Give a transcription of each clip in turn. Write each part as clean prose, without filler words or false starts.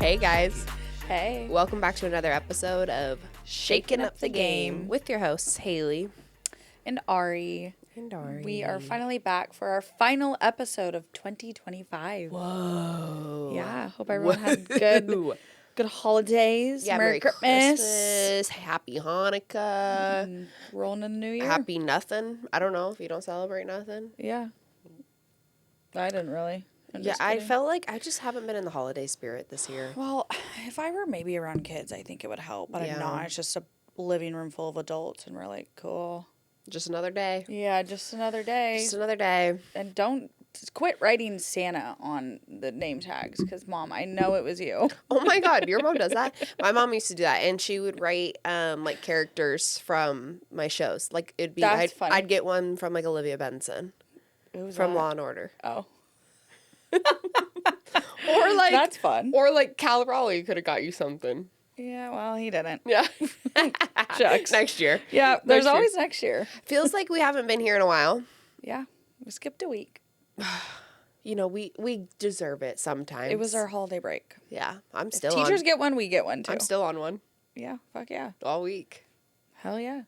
Hey guys, Hey. welcome back to another episode of Shaking Up the Game with your hosts Haley And Ari. and Ari. We are finally back for our final episode of 2025. Whoa. Yeah. Hope everyone had good holidays. Yeah, Merry Christmas. Happy Hanukkah. And rolling in the new year. Happy nothing. I don't know if you don't celebrate nothing. Yeah. I didn't really. I felt like I just haven't been in the holiday spirit this year. Well, if I were maybe around kids, I think it would help. But I'm not. It's just a living room full of adults. And we're like, cool. Just another day. Yeah, just another day. Just another day. And don't quit writing Santa on the name tags because, Mom, I know it was you. Oh my God, your mom does that? My mom used to do that, and she would write like characters from my shows. Like it'd be, funny. I'd get one from like Olivia Benson from Law and Order. Oh. Or like That's fun. Or like Cal Raleigh could have got you something. Yeah, well, he didn't. Yeah. Shucks. Next year. Yeah, there's Next year. always next year. Feels like we haven't been here in a while. Yeah, we skipped a week. You know, we deserve it sometimes. It was our holiday break. Yeah, I'm If still teachers on. get one, we get one too. I'm still on one Yeah, fuck yeah. all week. Hell yeah.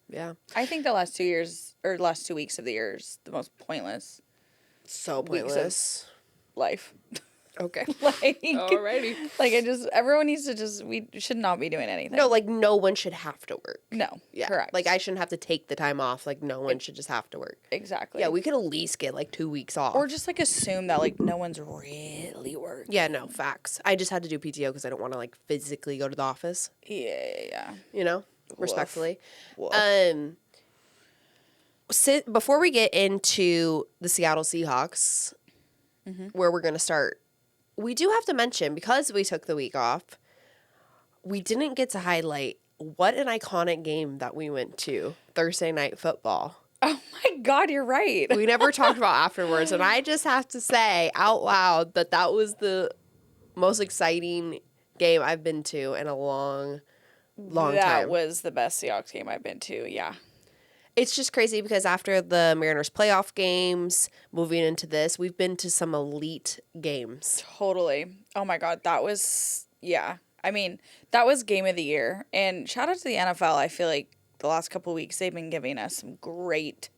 Yeah. I think the last 2 weeks of the year is the most pointless So Weeks of- pointless. life. Okay. Like, Alrighty. like everyone needs to we should not be doing anything. No, like no one should have to work. No, Yeah. correct. Like I shouldn't have to take the time off. Like no one should just have to work. Exactly. Yeah, we could at least get like 2 weeks off. Or just like assume that like no one's really working. Yeah, no, facts. I just had to do PTO because I don't want to like physically go to the office, Yeah. you know, respectfully. Woof. Before we get into the Seattle Seahawks, where we're going to start, we do have to mention, because we took the week off, we didn't get to highlight what an iconic game that we went to, Thursday Night Football. Oh my God, you're right. We never talked about afterwards, and I just have to say out loud that was the most exciting game I've been to in a long time. That was the best Seahawks game I've been to, yeah. It's just crazy because after the Mariners playoff games, moving into this, we've been to some elite games. Totally. Oh my God, that was, yeah. I mean, that was game of the year. And shout out to the NFL. I feel like the last couple of weeks, they've been giving us some great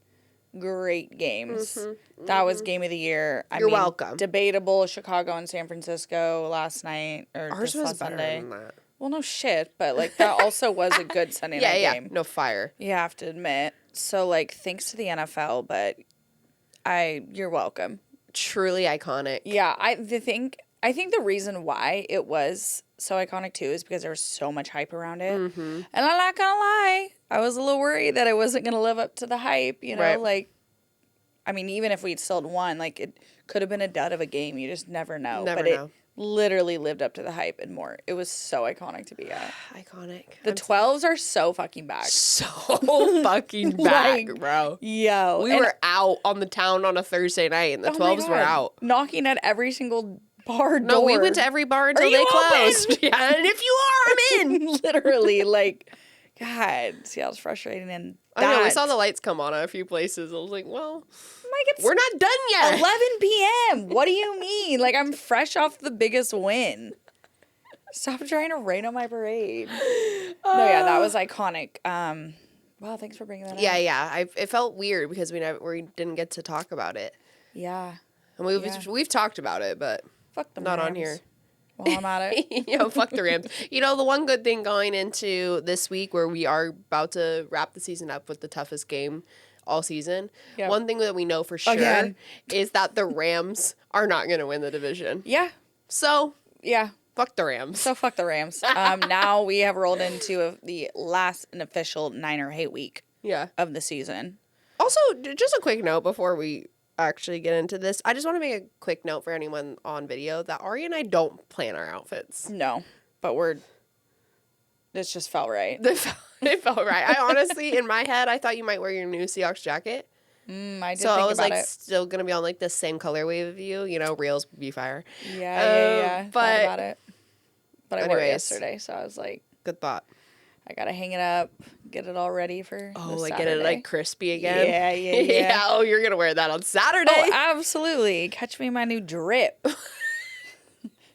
games. That was game of the year. You're welcome. Debatable Chicago and San Francisco last night or Ours just was last better Sunday. than that. Well, no shit, but like that also was a good Sunday night game. No fire. You have to admit. So like, thanks to the NFL, but you're welcome. Truly iconic. Yeah, I think the reason why it was so iconic too is because there was so much hype around it. And I'm not gonna lie, I was a little worried that it wasn't gonna live up to the hype. You know, Right. like, I mean, even if we'd still won, like it could have been a dud of a game. You just never know. Never but know. It literally lived up to the hype and more. It was so iconic to be at. Iconic. The 12s are so fucking back. So fucking back, Like, bro. Yo, We were out on the town on a Thursday night, and the Oh my 12s were God. out. Knocking at every single bar door. No, we went to every bar until Are they you closed. open? Yeah, and if you are, I'm in. Literally, like, God, Seattle's frustrating. And I know, we saw the lights come on at a few places. I was like, well, like, it's we're not done yet. 11 p.m. What do you mean? Like, I'm fresh off the biggest win. Stop trying to rain on my parade. No, yeah, that was iconic. Wow, thanks for bringing that up. Yeah. It felt weird because we didn't get to talk about it. Yeah. And we've talked about it, but Fuck the not on Rams. here. While I'm at it. Fuck the Rams. You know, the one good thing going into this week where we are about to wrap the season up with the toughest game all season, Yep. one thing that we know for sure Again. is that the Rams are not going to win the division. Yeah. So, Yeah. fuck the Rams. So fuck the Rams. Now we have rolled into the last and official Niner hate week Yeah. of the season. Also, just a quick note before we actually get into this. I just want to make a quick note for anyone on video that Ari and I don't plan our outfits. No, but this just felt right. It felt right. I honestly, in my head, I thought you might wear your new Seahawks jacket. I did So think I was about like it. still going to be on like the same colorway of you, reels be fire. Yeah. but- Thought about it. But I wore it anyways. yesterday, so I was like, Good thought. I gotta hang it up, get it all ready for Oh, the like Saturday. get it like crispy again? Yeah. Yeah, oh, you're going to wear that on Saturday? Oh, absolutely. Catch me in my new drip.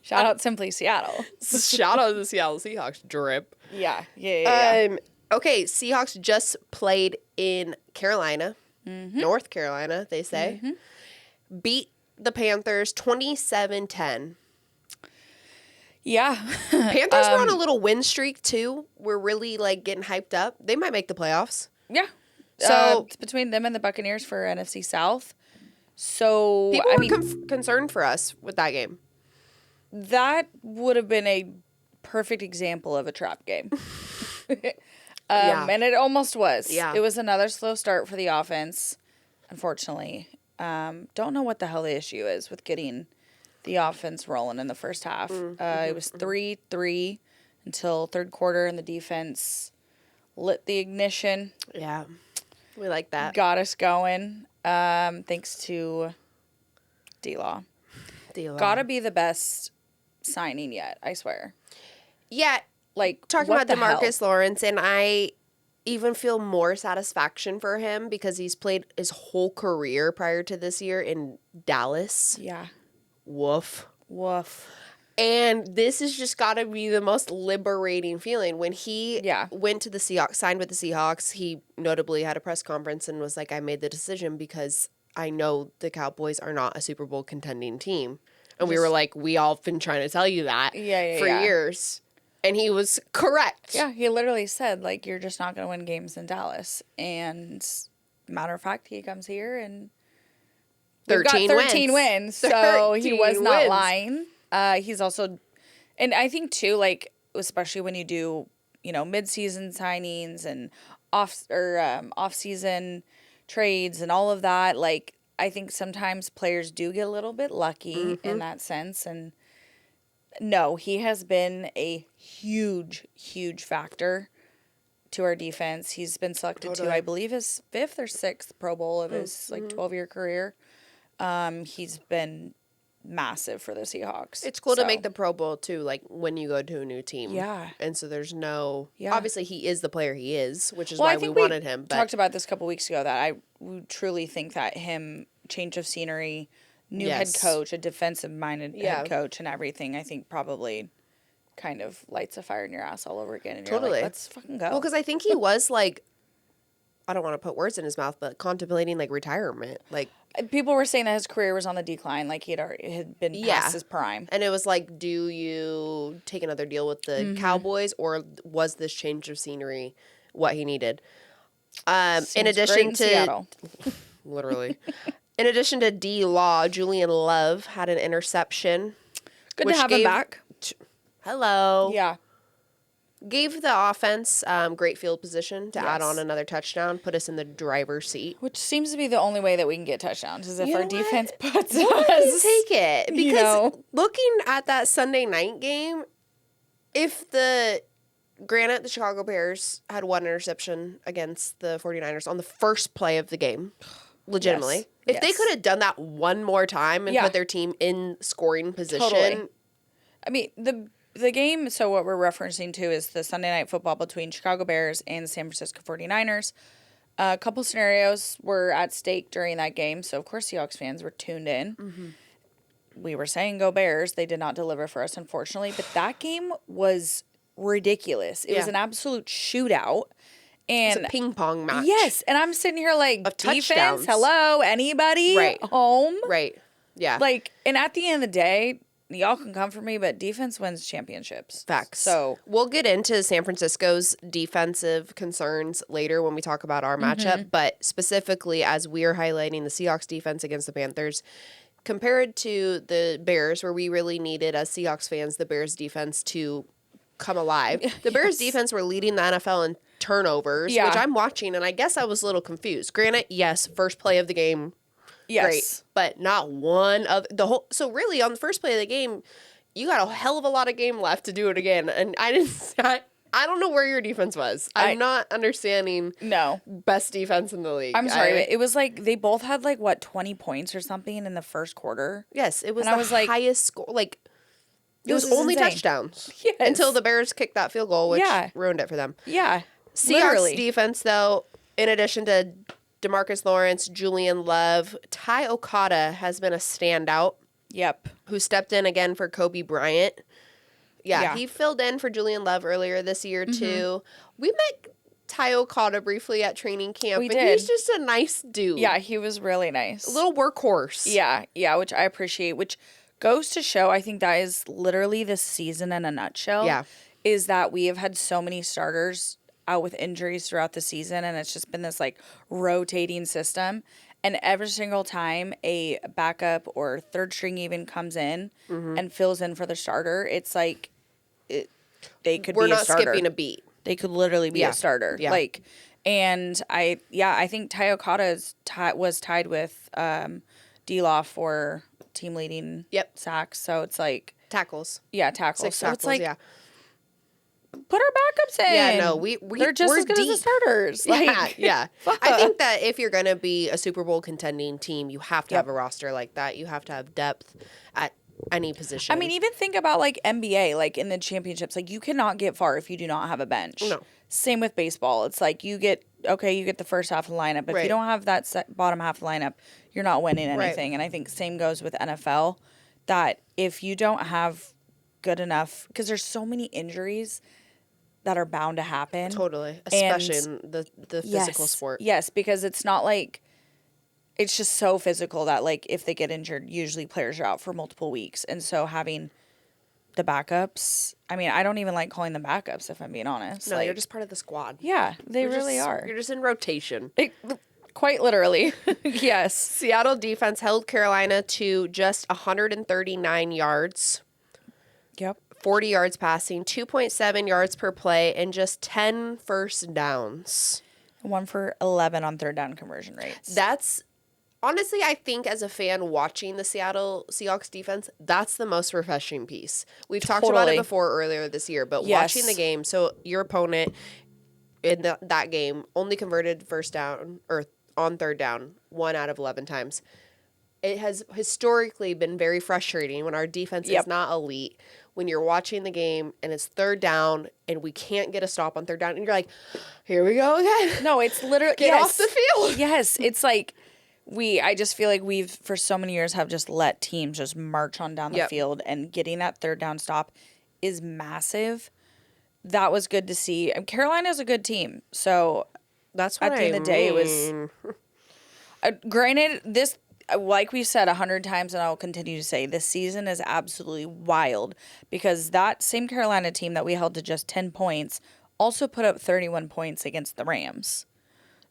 Shout out Simply Seattle. Shout out to the Seattle Seahawks. Drip. Yeah. Okay, Seahawks just played in Carolina, North Carolina, they say. Beat the Panthers 27-10. Yeah. Panthers were on a little win streak, too. We're really, like, getting hyped up. They might make the playoffs. Yeah. So it's between them and the Buccaneers for NFC South. So, people were concerned for us with that game. That would have been a perfect example of a trap game. And it almost was. Yeah. It was another slow start for the offense, unfortunately. Don't know what the hell the issue is with getting the offense rolling in the first half. It was 3-3 until third quarter, and the defense lit the ignition. Yeah. We like that. Got us going, thanks to D-Law. Gotta be the best signing yet, I swear. Yeah. Like, talking about DeMarcus Lawrence, and I even feel more satisfaction for him because he's played his whole career prior to this year in Dallas. Yeah. Woof. And this has just got to be the most liberating feeling. When he went to the Seahawks, signed with the Seahawks, he notably had a press conference and was like, I made the decision because I know the Cowboys are not a Super Bowl contending team. And we were like, we all been trying to tell you that for years. And he was correct. Yeah, he literally said, like, you're just not going to win games in Dallas. And matter of fact, he comes here and 13 wins. So he was not lying. He's also, and I think too, like, especially when you do, mid-season signings and off-season trades and all of that, like, I think sometimes players do get a little bit lucky in that sense. And no, he has been a huge, huge factor to our defense. He's been selected to, I believe, his 5th or 6th Pro Bowl of his 12-year career. He's been massive for the Seahawks. It's cool to make the Pro Bowl too, like when you go to a new team. Yeah. And so there's no obviously he is the player he is, which is why we wanted him. But talked about this a couple weeks ago that I truly think that change of scenery, new head coach, a defensive minded head coach and everything, I think probably kind of lights a fire in your ass all over again. And you're like, let's fucking go. Well, because I think he was like, I don't want to put words in his mouth, but contemplating like retirement. Like, people were saying that his career was on the decline, like he had been past his prime. And it was like, do you take another deal with the Cowboys, or was this change of scenery what he needed? In addition to Seattle. Literally. In addition to D-Law, Julian Love had an interception. Good to have him back. Hello. Yeah. Gave the offense great field position to add on another touchdown, put us in the driver's seat. Which seems to be the only way that we can get touchdowns, is if our defense puts we'll us. Take it. Because looking at that Sunday night game, granted, the Chicago Bears had one interception against the 49ers on the first play of the game. Legitimately. Yes. If they could have done that one more time and put their team in scoring position. Totally. I mean, the game, so what we're referencing to is the Sunday night football between Chicago Bears and the San Francisco 49ers. A couple scenarios were at stake during that game, so of course Seahawks fans were tuned in. We were saying go Bears. They did not deliver for us, unfortunately. But that game was ridiculous. It was an absolute shootout. And it's a ping pong match. Yes, and I'm sitting here like, of defense, touchdowns. hello, anybody home? Right, yeah. Like, and at the end of the day, y'all can come for me, but defense wins championships. Facts. So we'll get into San Francisco's defensive concerns later when we talk about our matchup, but specifically as we are highlighting the Seahawks defense against the Panthers, compared to the Bears, where we really needed, as Seahawks fans, the Bears defense to come alive. The Bears defense were leading the NFL in turnovers, which I'm watching, and I guess I was a little confused. Granted, yes, first play of the game, great, but not one of the whole. So really, on the first play of the game, you got a hell of a lot of game left to do it again, and I didn't. I don't know where your defense was. I'm not understanding. No, best defense in the league. I'm sorry. It was like they both had like 20 points or something in the first quarter. Yes, it was the highest score. Like it was only insane. Touchdowns until the Bears kicked that field goal, which ruined it for them. Yeah, Seahawks defense, though, in addition to DeMarcus Lawrence, Julian Love, Ty Okada has been a standout. Yep. who stepped in again for Kobe Bryant. Yeah, he filled in for Julian Love earlier this year, too. We met Ty Okada briefly at training camp, and he's just a nice dude. Yeah, he was really nice. A little workhorse. Yeah, which I appreciate, which goes to show, I think that is literally this season in a nutshell. Yeah. Is that we have had so many starters out with injuries throughout the season, and it's just been this, like, rotating system. And every single time a backup or third string even comes in and fills in for the starter, it's like they could be a starter. We're not skipping a beat. They could literally be a starter. Yeah. Like, and I think Ty Okada was tied with D-Law for team leading sacks. So it's like tackles. Yeah, tackles. 6 so tackles, it's like yeah. Put our backups in. Yeah, no, they're just we're as good deep. as the starters. Like, yeah. I think that if you're gonna be a Super Bowl contending team, you have to have a roster like that. You have to have depth at any position. I mean, even think about like NBA, like in the championships, like you cannot get far if you do not have a bench. No. Same with baseball. It's like you get the first half of the lineup. But if you don't have that bottom half of the lineup, you're not winning anything. And I think same goes with NFL, that if you don't have good enough, because there's so many injuries that are bound to happen. Totally. Especially in the physical sport. Yes, because it's not like, it's just so physical that, like, if they get injured, usually players are out for multiple weeks. And so having the backups, I mean, I don't even like calling them backups, if I'm being honest. No, like, you're just part of the squad. Yeah, they really are. You're just in rotation. Quite literally. Yes. Seattle defense held Carolina to just 139 yards. Yep. 40 yards passing, 2.7 yards per play, and just 10 first downs. 1 for 11 on third down conversion rates. That's, honestly, I think as a fan watching the Seattle Seahawks defense, that's the most refreshing piece. We've talked about it before earlier this year, but watching the game, so your opponent in that game only converted first down, or on third down, 1 out of 11 times. It has historically been very frustrating when our defense is not elite. When you're watching the game and it's third down and we can't get a stop on third down, and you're like, here we go again. No, it's literally get off the field. Yes, it's like I just feel like we've for so many years have just let teams just march on down the field, and getting that third down stop is massive. That was good to see. And Carolina's a good team, so that's what at the end of the day it was. Granted, this, like we've said 100 times, and I'll continue to say, this season is absolutely wild, because that same Carolina team that we held to just 10 points also put up 31 points against the Rams.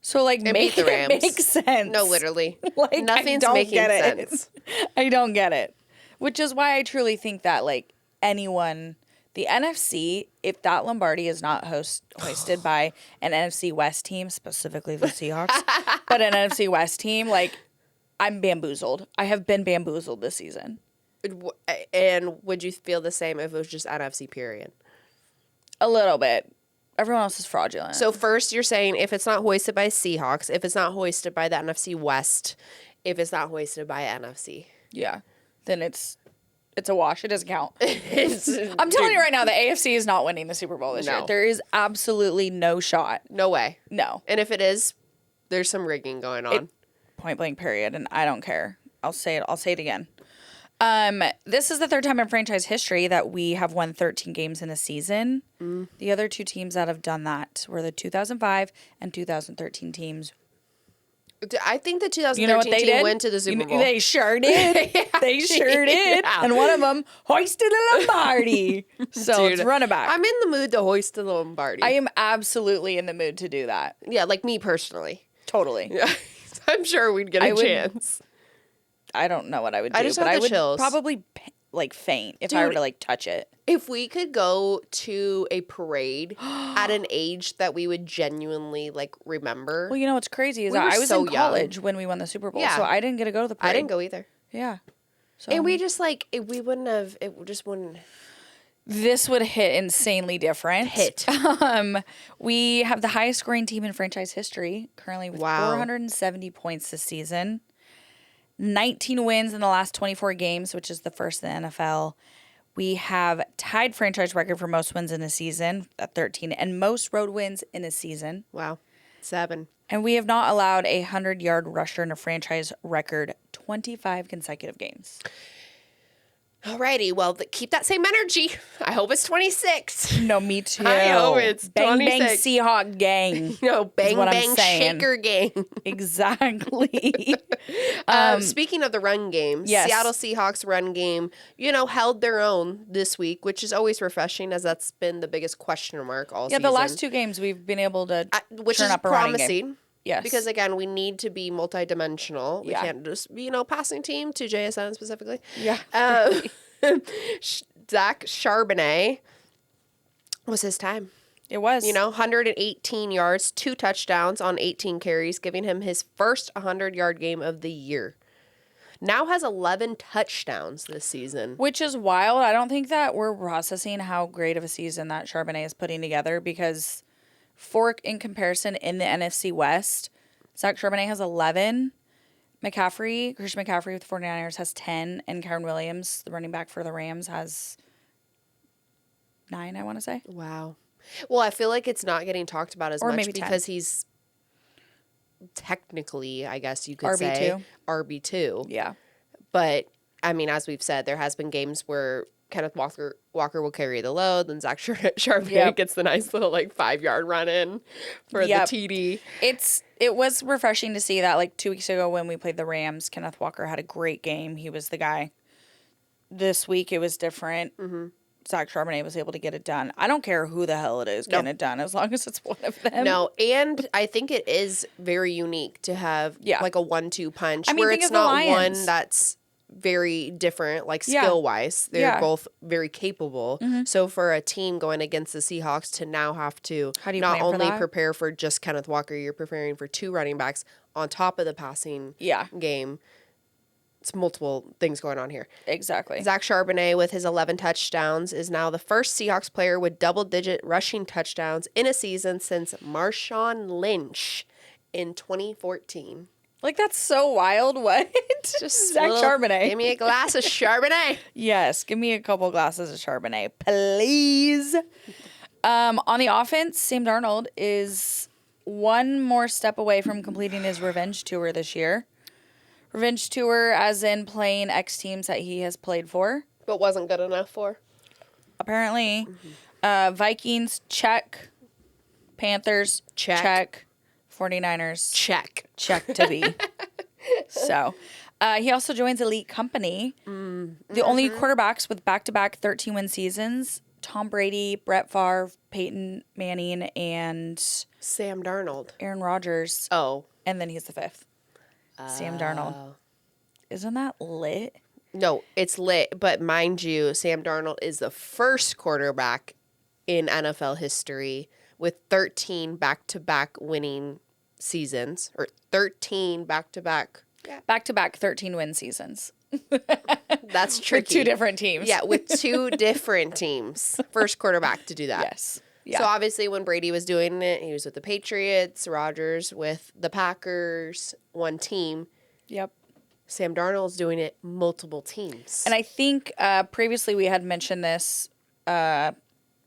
So, like, make it make sense. No, literally. Like, nothing's making sense. I don't get it. Which is why I truly think that, like, anyone, the NFC, if that Lombardi is not hoisted by an NFC West team, specifically the Seahawks, but an NFC West team, like, I'm bamboozled. I have been bamboozled this season. And would you feel the same if it was just NFC period? A little bit. Everyone else is fraudulent. So first you're saying if it's not hoisted by Seahawks, if it's not hoisted by the NFC West, if it's not hoisted by NFC. Yeah. Then it's a wash. It doesn't count. I'm telling you right now, the AFC is not winning the Super Bowl this year. There is absolutely no shot. No way. No. And if it is, there's some rigging going on. Point blank period, and I don't care. I'll say it again. This is the third time in franchise history that we have won 13 games in a season. The other two teams that have done that were the 2005 and 2013 teams. I think the 2013 team went to the Super Bowl. They sure did. They sure did. Yeah. And one of them hoisted a Lombardi. So let's run it back. I'm in the mood to hoist a Lombardi. I am absolutely in the mood to do that. Yeah, like me personally. Totally. Yeah. I'm sure we'd get a chance. I don't know what I would do, I just but I would chills. Probably like faint if I were to like touch it. If we could go to a parade at an age that we would genuinely like remember. Well, you know what's crazy is I was in college when we won the Super Bowl, so I didn't get to go to the parade. I didn't go either. Yeah. So, and we just like we wouldn't have. It just wouldn't. This would hit insanely different. We have the highest scoring team in franchise history, currently with 470 points this season. 19 wins in the last 24 games, which is the first in the NFL. We have tied franchise record for most wins in a season at 13, and most road wins in a season. Wow. 7. And we have not allowed a 100-yard rusher in a franchise record 25 consecutive games. Alrighty, well, keep that same energy. I hope it's 26. No, me too. I hope it's bang 26. bang Seahawk gang. Bang what I'm bang saying. shaker game. Exactly. Speaking of the run game, yes. Seattle Seahawks run game, held their own this week, which is always refreshing as that's been the biggest question mark all season. Yeah, the last 2 games we've been able to which turn is up a running game. promising. Yes. Because, again, we need to be multidimensional. We can't just be, passing team to JSN specifically. Yeah. Zach Charbonnet was his time. It was. 118 yards, 2 touchdowns on 18 carries, giving him his first 100-yard game of the year. Now has 11 touchdowns this season. Which is wild. I don't think that we're processing how great of a season that Charbonnet is putting together because in comparison in the NFC West, Zach Charbonnet has 11. Christian McCaffrey with the 49ers has 10. And Kyren Williams, the running back for the Rams, has 9, I want to say. Wow. Well, I feel like it's not getting talked about as much because he's technically, I guess you could say, RB2. Yeah. But, I mean, as we've said, there has been games where Kenneth Walker will carry the load, then Zach Charbonnet gets the nice little 5-yard run in for the TD. It was refreshing to see that 2 weeks ago when we played the Rams, Kenneth Walker had a great game. He was the guy. This week it was different. Mm-hmm. Zach Charbonnet was able to get it done. I don't care who the hell it is getting it done as long as it's one of them. No, and I think it is very unique to have a 1-2 punch where it's not one that's very different, skill-wise. They're both very capable. Mm-hmm. So for a team going against the Seahawks to now have to not only prepare for just Kenneth Walker, you're preparing for 2 running backs on top of the passing game. It's multiple things going on here. Exactly. Zach Charbonnet with his 11 touchdowns is now the first Seahawks player with double-digit rushing touchdowns in a season since Marshawn Lynch in 2014. That's so wild. What? Just Zach Charbonnet. Give me a glass of Charbonnet. Yes, give me a couple glasses of Charbonnet, please. On the offense, Sam Darnold is one more step away from completing his revenge tour this year. Revenge tour as in playing X teams that he has played for. But wasn't good enough for? Apparently. Mm-hmm. Vikings, check. Panthers, check. 49ers. Check to be. So, he also joins Elite Company. Mm-hmm. The only quarterbacks with back-to-back 13-win seasons, Tom Brady, Brett Favre, Peyton Manning, and... Sam Darnold. Aaron Rodgers. Oh. And then he's the 5th. Sam Darnold. Isn't that lit? No, it's lit. But mind you, Sam Darnold is the first quarterback in NFL history with 13 back-to-back winning seasons, or 13 back-to-back. Yeah. Back-to-back 13-win seasons. That's tricky. With 2 different teams. Yeah, with 2 different teams. First quarterback to do that. Yes. Yeah. So obviously when Brady was doing it, he was with the Patriots, Rodgers with the Packers, one team. Yep. Sam Darnold's doing it multiple teams. And I think previously we had mentioned this, I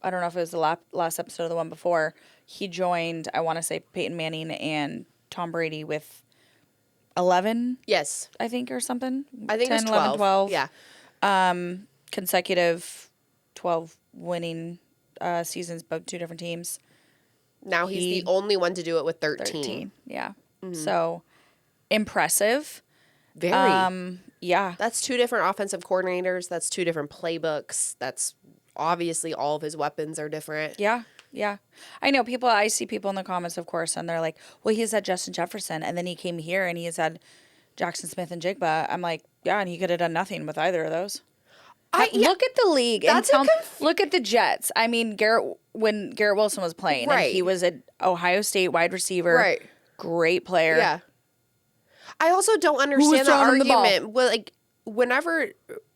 don't know if it was the last episode or the one before, he joined, I want to say, Peyton Manning and Tom Brady with 11? Yes. I think, or something. I think 10, it was 12. 12. Yeah. Consecutive 12 winning seasons, both 2 different teams. Now he's the only one to do it with 13. Yeah. Mm-hmm. So, impressive. Very. Yeah. That's 2 different offensive coordinators. That's 2 different playbooks. That's obviously all of his weapons are different. Yeah. Yeah. I see people in the comments, of course, and they're like, well, he's had Justin Jefferson, and then he came here and he's had Jackson Smith and Jigba. I'm like, yeah, and he could have done nothing with either of those. Look at the league. Look at the Jets. I mean, when Garrett Wilson was playing, and he was an Ohio State wide receiver. Right. Great player. Yeah. I also don't understand that argument. Well, whenever,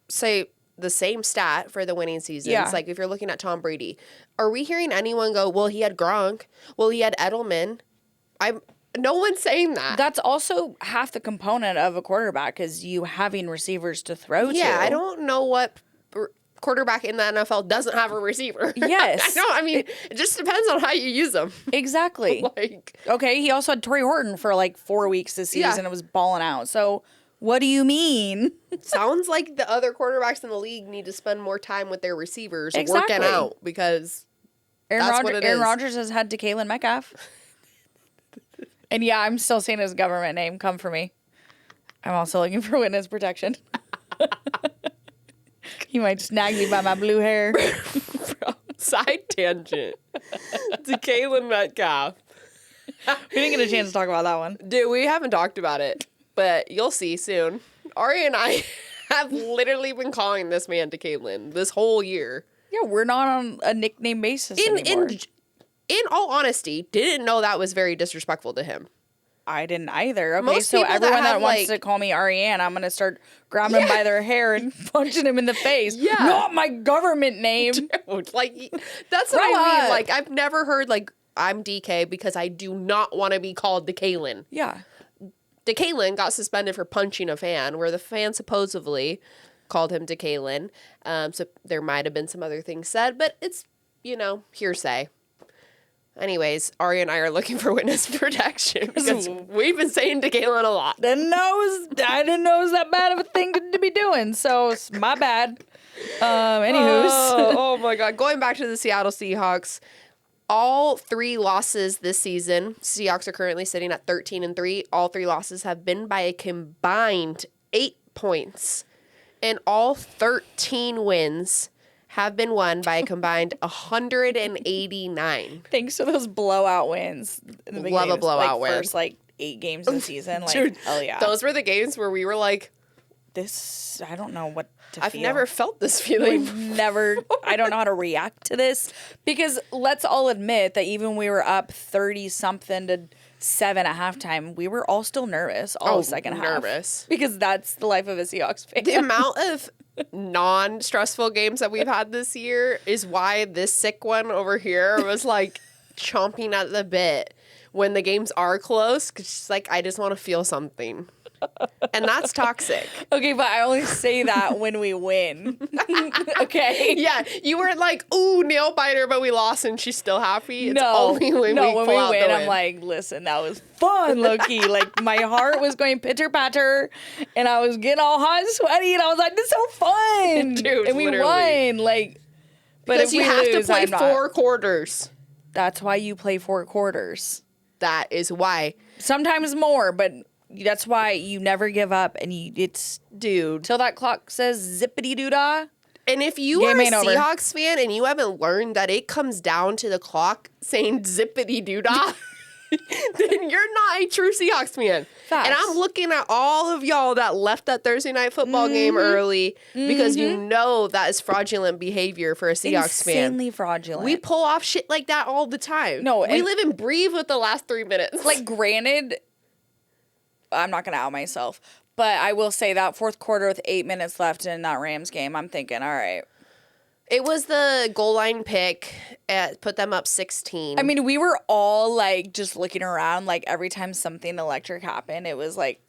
say, the same stat for the winning seasons, if you're looking at Tom Brady, are we hearing anyone go, well, he had Gronk, well, he had Edelman? No one's saying that. That's also half the component of a quarterback is you having receivers to throw to. Yeah, I don't know what quarterback in the NFL doesn't have a receiver. Yes. It just depends on how you use them. Exactly. Okay, he also had Torrey Horton for 4 weeks this season and was balling out. So What do you mean? Sounds like the other quarterbacks in the league need to spend more time with their receivers Exactly. working out because Aaron Rodgers has had DeKalin Metcalf. And yeah, I'm still saying his government name. Come for me. I'm also looking for witness protection. He might snag me by my blue hair. Side tangent. DeKalin Metcalf. We didn't get a chance to talk about that one. Dude, we haven't talked about it, but you'll see soon. Ari and I have literally been calling this man DeKalin this whole year. Yeah, we're not on a nickname basis anymore. In all honesty, didn't know that was very disrespectful to him. I didn't either. Okay, Most so people that everyone that have, wants like- to call me Ariane, I'm going to start grabbing them by their hair and punching them in the face. Yeah. Not my government name. Dude, like, that's what Grow I mean. up. Like, I've never heard, like, I'm DK because I do not want to be called DeKalin. Yeah. DeKalin got suspended for punching a fan, where the fan supposedly called him DeKalin. So there might have been some other things said, but it's, hearsay. Anyways, Ari and I are looking for witness protection because we've been saying DeKalin a lot. I didn't know it was that bad of a thing to be doing, so it's my bad. Anywho's. Oh my God. Going back to the Seattle Seahawks, all 3 losses this season, Seahawks are currently sitting at 13-3. All 3 losses have been by a combined 8 points. And all 13 wins have been won by a combined 189. Thanks to those blowout wins. In the Love a beginning, blowout win. First, 8 games of the season. Dude, hell yeah. Those were the games where we were like, I don't know what to I've feel. never felt this feeling. I don't know how to react to this. Because let's all admit that even when we were up 30-something to 7 at halftime, we were all still nervous all second half. Nervous. Because that's the life of a Seahawks fan. The amount of non-stressful games that we've had this year is why this sick one over here was like chomping at the bit when the games are close, because she's like, I just want to feel something. And that's toxic. Okay, but I only say that when we win. Okay? Yeah, you weren't like, ooh, nail biter, but we lost and she's still happy. It's No, only when we pull out the win, win. I'm like, listen, that was fun, low-key. Like, my heart was going pitter-patter, and I was getting all hot and sweaty, and I was like, this is so fun. Dude, and we literally. won. Like, but because if you we have lose, to play I'm not. 4 quarters. That's why you play 4 quarters. That is why. Sometimes more, but that's why you never give up, and it's Dude. till that clock says zippity-doo-dah. And if you Game are a ain't over. Seahawks fan and you haven't learned that it comes down to the clock saying zippity doo dah, then you're not a true Seahawks fan. Facts. And I'm looking at all of y'all that left that Thursday night football game early because you know that is fraudulent behavior for a Seahawks Insanely fan. fraudulent. We pull off shit like that all the time. No, we and- live and breathe with the last 3 minutes. Like, granted, I'm not going to out myself, but I will say that fourth quarter with 8 minutes left in that Rams game, I'm thinking, all right. it was the goal line pick put them up 16. I mean, we were all, like, just looking around, like, every time something electric happened, it was, like,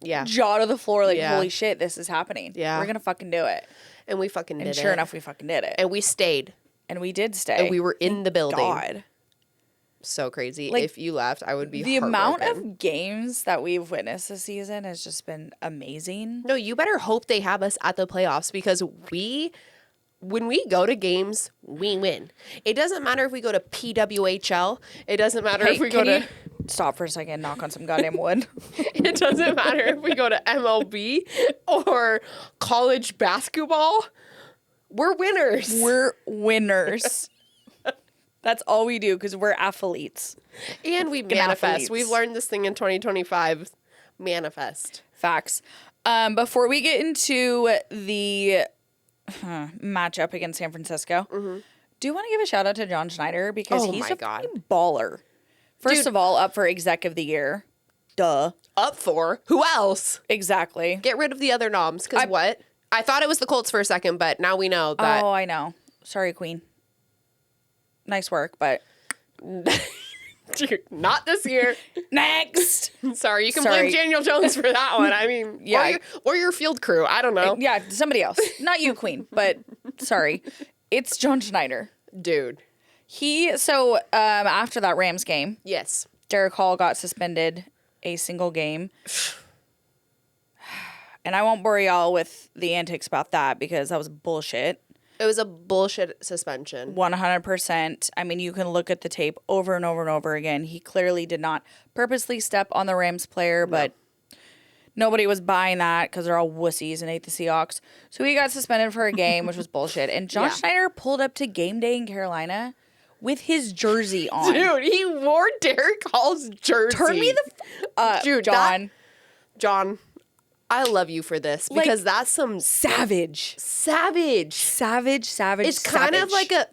yeah. jaw to the floor, like, Yeah. holy shit, this is happening. Yeah. We're going to fucking do it. And we fucking did it. And sure enough, we fucking did it. And we stayed. And we did stay. And we were in the building. God. So crazy. Like, if you left, I would be The amount heartbroken. of games that we've witnessed this season has just been amazing. No, you better hope they have us at the playoffs because when we go to games, we win. It doesn't matter if we go to PWHL. It doesn't matter if we go to... Stop for a second, knock on some goddamn wood. It doesn't matter if we go to MLB or college basketball. We're winners. We're winners. That's all we do because we're athletes. And we Fucking manifest. athletes. We've learned this thing in 2025. Manifest. Facts. Before we get into the matchup against San Francisco, do you want to give a shout out to John Schneider because Oh he's my a God. fucking baller. First Dude. of all, up for Exec of the Year. Duh. Up for who else? Exactly. Get rid of the other noms. Because what? I thought it was the Colts for a second, but now we know that. Oh, I know. Sorry, Queen. Nice work, but Dude, not this year. next. Sorry, you can Sorry. blame Daniel Jones for that one. I mean, Yeah. or your field crew. I don't know. Yeah, somebody else. Not you, Queen, but sorry. It's John Schneider. Dude. So after that Rams game, Yes. Derek Hall got suspended a single game. And I won't bore y'all with the antics about that because that was bullshit. It was a bullshit suspension. 100%. I mean, you can look at the tape over and over and over again. He clearly did not purposely step on the Rams player, but nobody was buying that because they're all wussies and ate the Seahawks. So he got suspended for a game, which was bullshit. And John Schneider pulled up to game day in Carolina with his jersey on. Dude, he wore Derek Hall's jersey. Turn me the... Dude, John. John, I love you for this because that's some... Savage. Savage. It's kind of like a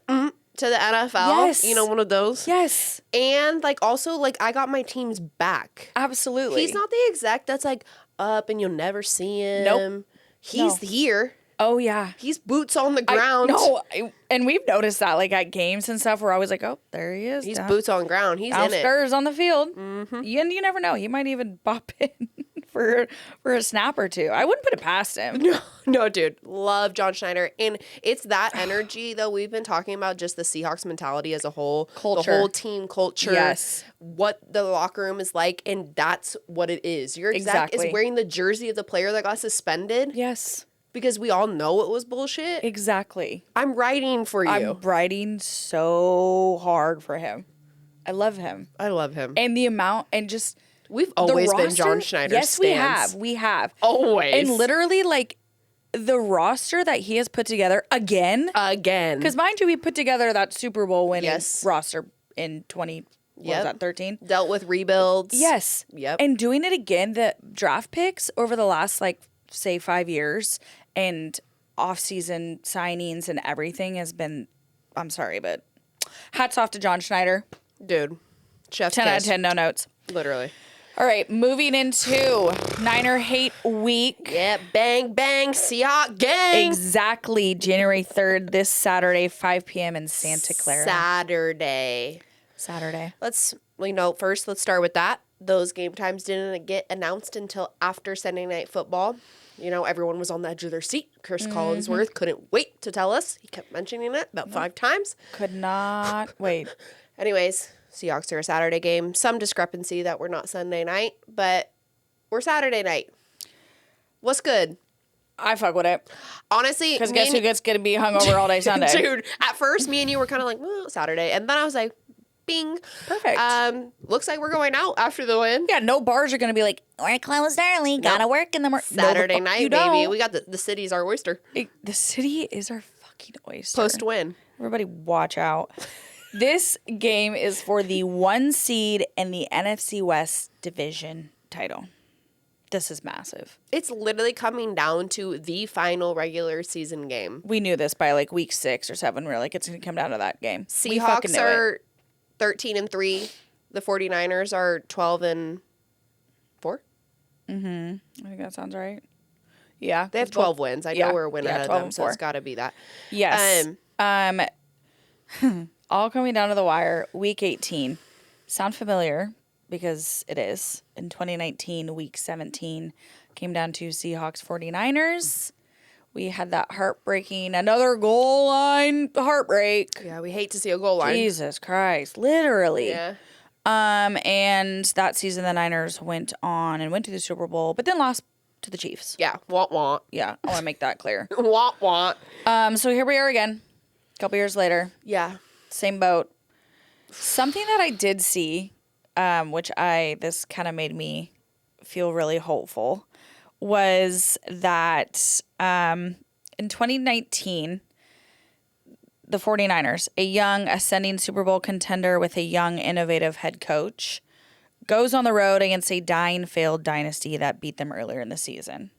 to the NFL. Yes. You know, one of those. Yes. And like also like I got my team's back. Absolutely. He's not the exec that's like up and you'll never see him. Nope. He's here. Oh, yeah. He's boots on the ground. And we've noticed that, like, at games and stuff, we're always like, oh, there he is. He's boots on ground. He's in it. Downstairs on the field. Mm-hmm. You never know. He might even bop in for a snap or two. I wouldn't put it past him. No, dude. Love John Schneider. And it's that energy, though. We've been talking about just the Seahawks mentality as a whole. Culture. The whole team culture. Yes. What the locker room is like. And that's what it is. Your exec is wearing the jersey of the player that got suspended. Yes. Because we all know it was bullshit. Exactly. I'm writing for you. I'm writing so hard for him. I love him. I love him. And the amount and just... We've always been John Schneider Yes, stans. we have. Always. And literally, like, the roster that he has put together again. Because mind you, he put together that Super Bowl winning roster in 20... What was that, 13? Dealt with rebuilds. Yes. Yep. And doing it again, the draft picks over the last, like, say 5 years and off-season signings and everything has been, I'm sorry, but hats off to John Schneider. Dude. Chef's 10 kiss. out of 10, no notes. Literally. All right, moving into Niner Hate Week. Yeah, bang, bang, Seahawks gang. Exactly, January 3rd, this Saturday, 5 p.m. in Santa Clara. Saturday. First, let's start with that. Those game times didn't get announced until after Sunday Night Football. You know, everyone was on the edge of their seat. Chris Collinsworth couldn't wait to tell us. He kept mentioning it about 5 times. Could not wait. Anyways, Seahawks are a Saturday game. Some discrepancy that we're not Sunday night, but we're Saturday night. What's good? I fuck with it. Honestly. Because guess who gets going to be hungover all day Sunday? Dude, at first, me and you were kind of like, well, Saturday. And then I was like, bing. Perfect. Looks like we're going out after the win. Yeah, no bars are going to be like, we're closed early, gotta work in the morning. Saturday night, baby. We got the city's our oyster. The city is our fucking oyster. Post-win. Everybody watch out. This game is for the 1 seed in the NFC West division title. This is massive. It's literally coming down to the final regular season game. We knew this by like week 6 or 7. We were like, it's going to come down to that game. Seahawks are 13-3. The 49ers are 12-4. I think that sounds right. Yeah. They have 12 wins. I know we're a win ahead of them, so it's got to be that. Yes. All coming down to the wire, week 18. Sound familiar? Because it is. In 2019, week 17, came down to Seahawks 49ers. We had that heartbreaking, another goal line heartbreak. Yeah, we hate to see a goal line. Jesus Christ. Literally. Yeah. And that season, the Niners went on and went to the Super Bowl, but then lost to the Chiefs. Yeah. Want, want. Yeah, I want to make that clear. Want, want. So here we are again, a couple years later. Yeah. Same boat. Something that I did see, this kind of made me feel really hopeful, was that in 2019, the 49ers, a young ascending Super Bowl contender with a young, innovative head coach, goes on the road against a dying, failed dynasty that beat them earlier in the season.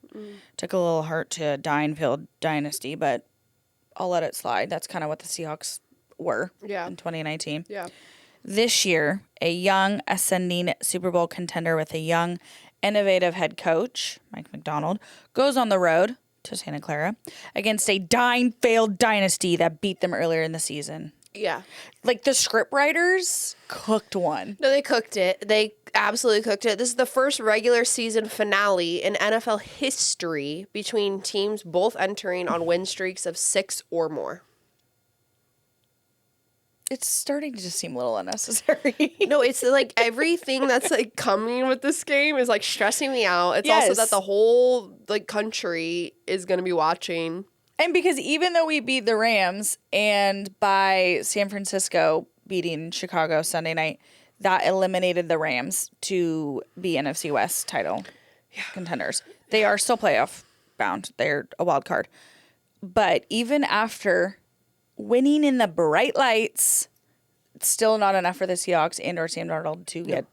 Took a little hurt to a dying, failed dynasty, but I'll let it slide. That's kind of what the Seahawks were in 2019. Yeah. This year, a young, ascending Super Bowl contender with a young, innovative head coach, Mike McDonald, goes on the road to Santa Clara against a dying, failed dynasty that beat them earlier in the season. Yeah. Like, the script writers cooked one. No, they cooked it. They absolutely cooked it. This is the first regular season finale in NFL history between teams both entering on win streaks of 6 or more. it's starting to just seem a little unnecessary. No, it's like everything that's like coming with this game is like stressing me out. It's also that the whole like country is going to be watching. And because even though we beat the Rams and by San Francisco beating Chicago Sunday night, that eliminated the Rams to be NFC West title contenders. They are still playoff bound. They're a wild card. But even after winning in the bright lights, it's still not enough for the Seahawks and or Sam Darnold to get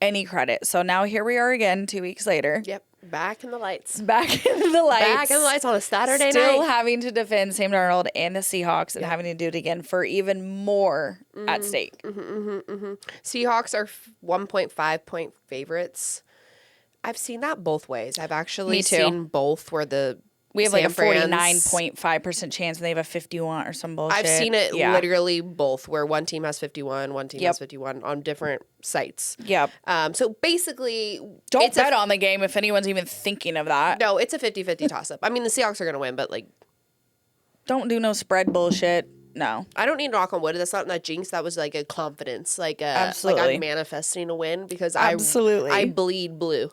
any credit. So now here we are again 2 weeks later. Yep. Back in the lights. Back in the lights. Back in the lights on a Saturday night. Still having to defend Sam Darnold and the Seahawks and having to do it again for even more at stake. Seahawks are 1.5 point favorites. I've seen that both ways. I've actually seen both where we have like a 49.5% chance and they have a 51 or some bullshit. I've seen it literally both where one team has 51, one team has 51 on different sites. Yep. So basically, don't bet on the game if anyone's even thinking of that. No, it's a 50-50 toss-up. I mean, the Seahawks are going to win, but like... Don't do no spread bullshit. No. I don't need to knock on wood. That's not that jinx. That was like a confidence. Absolutely. Like I'm manifesting a win because I bleed blue.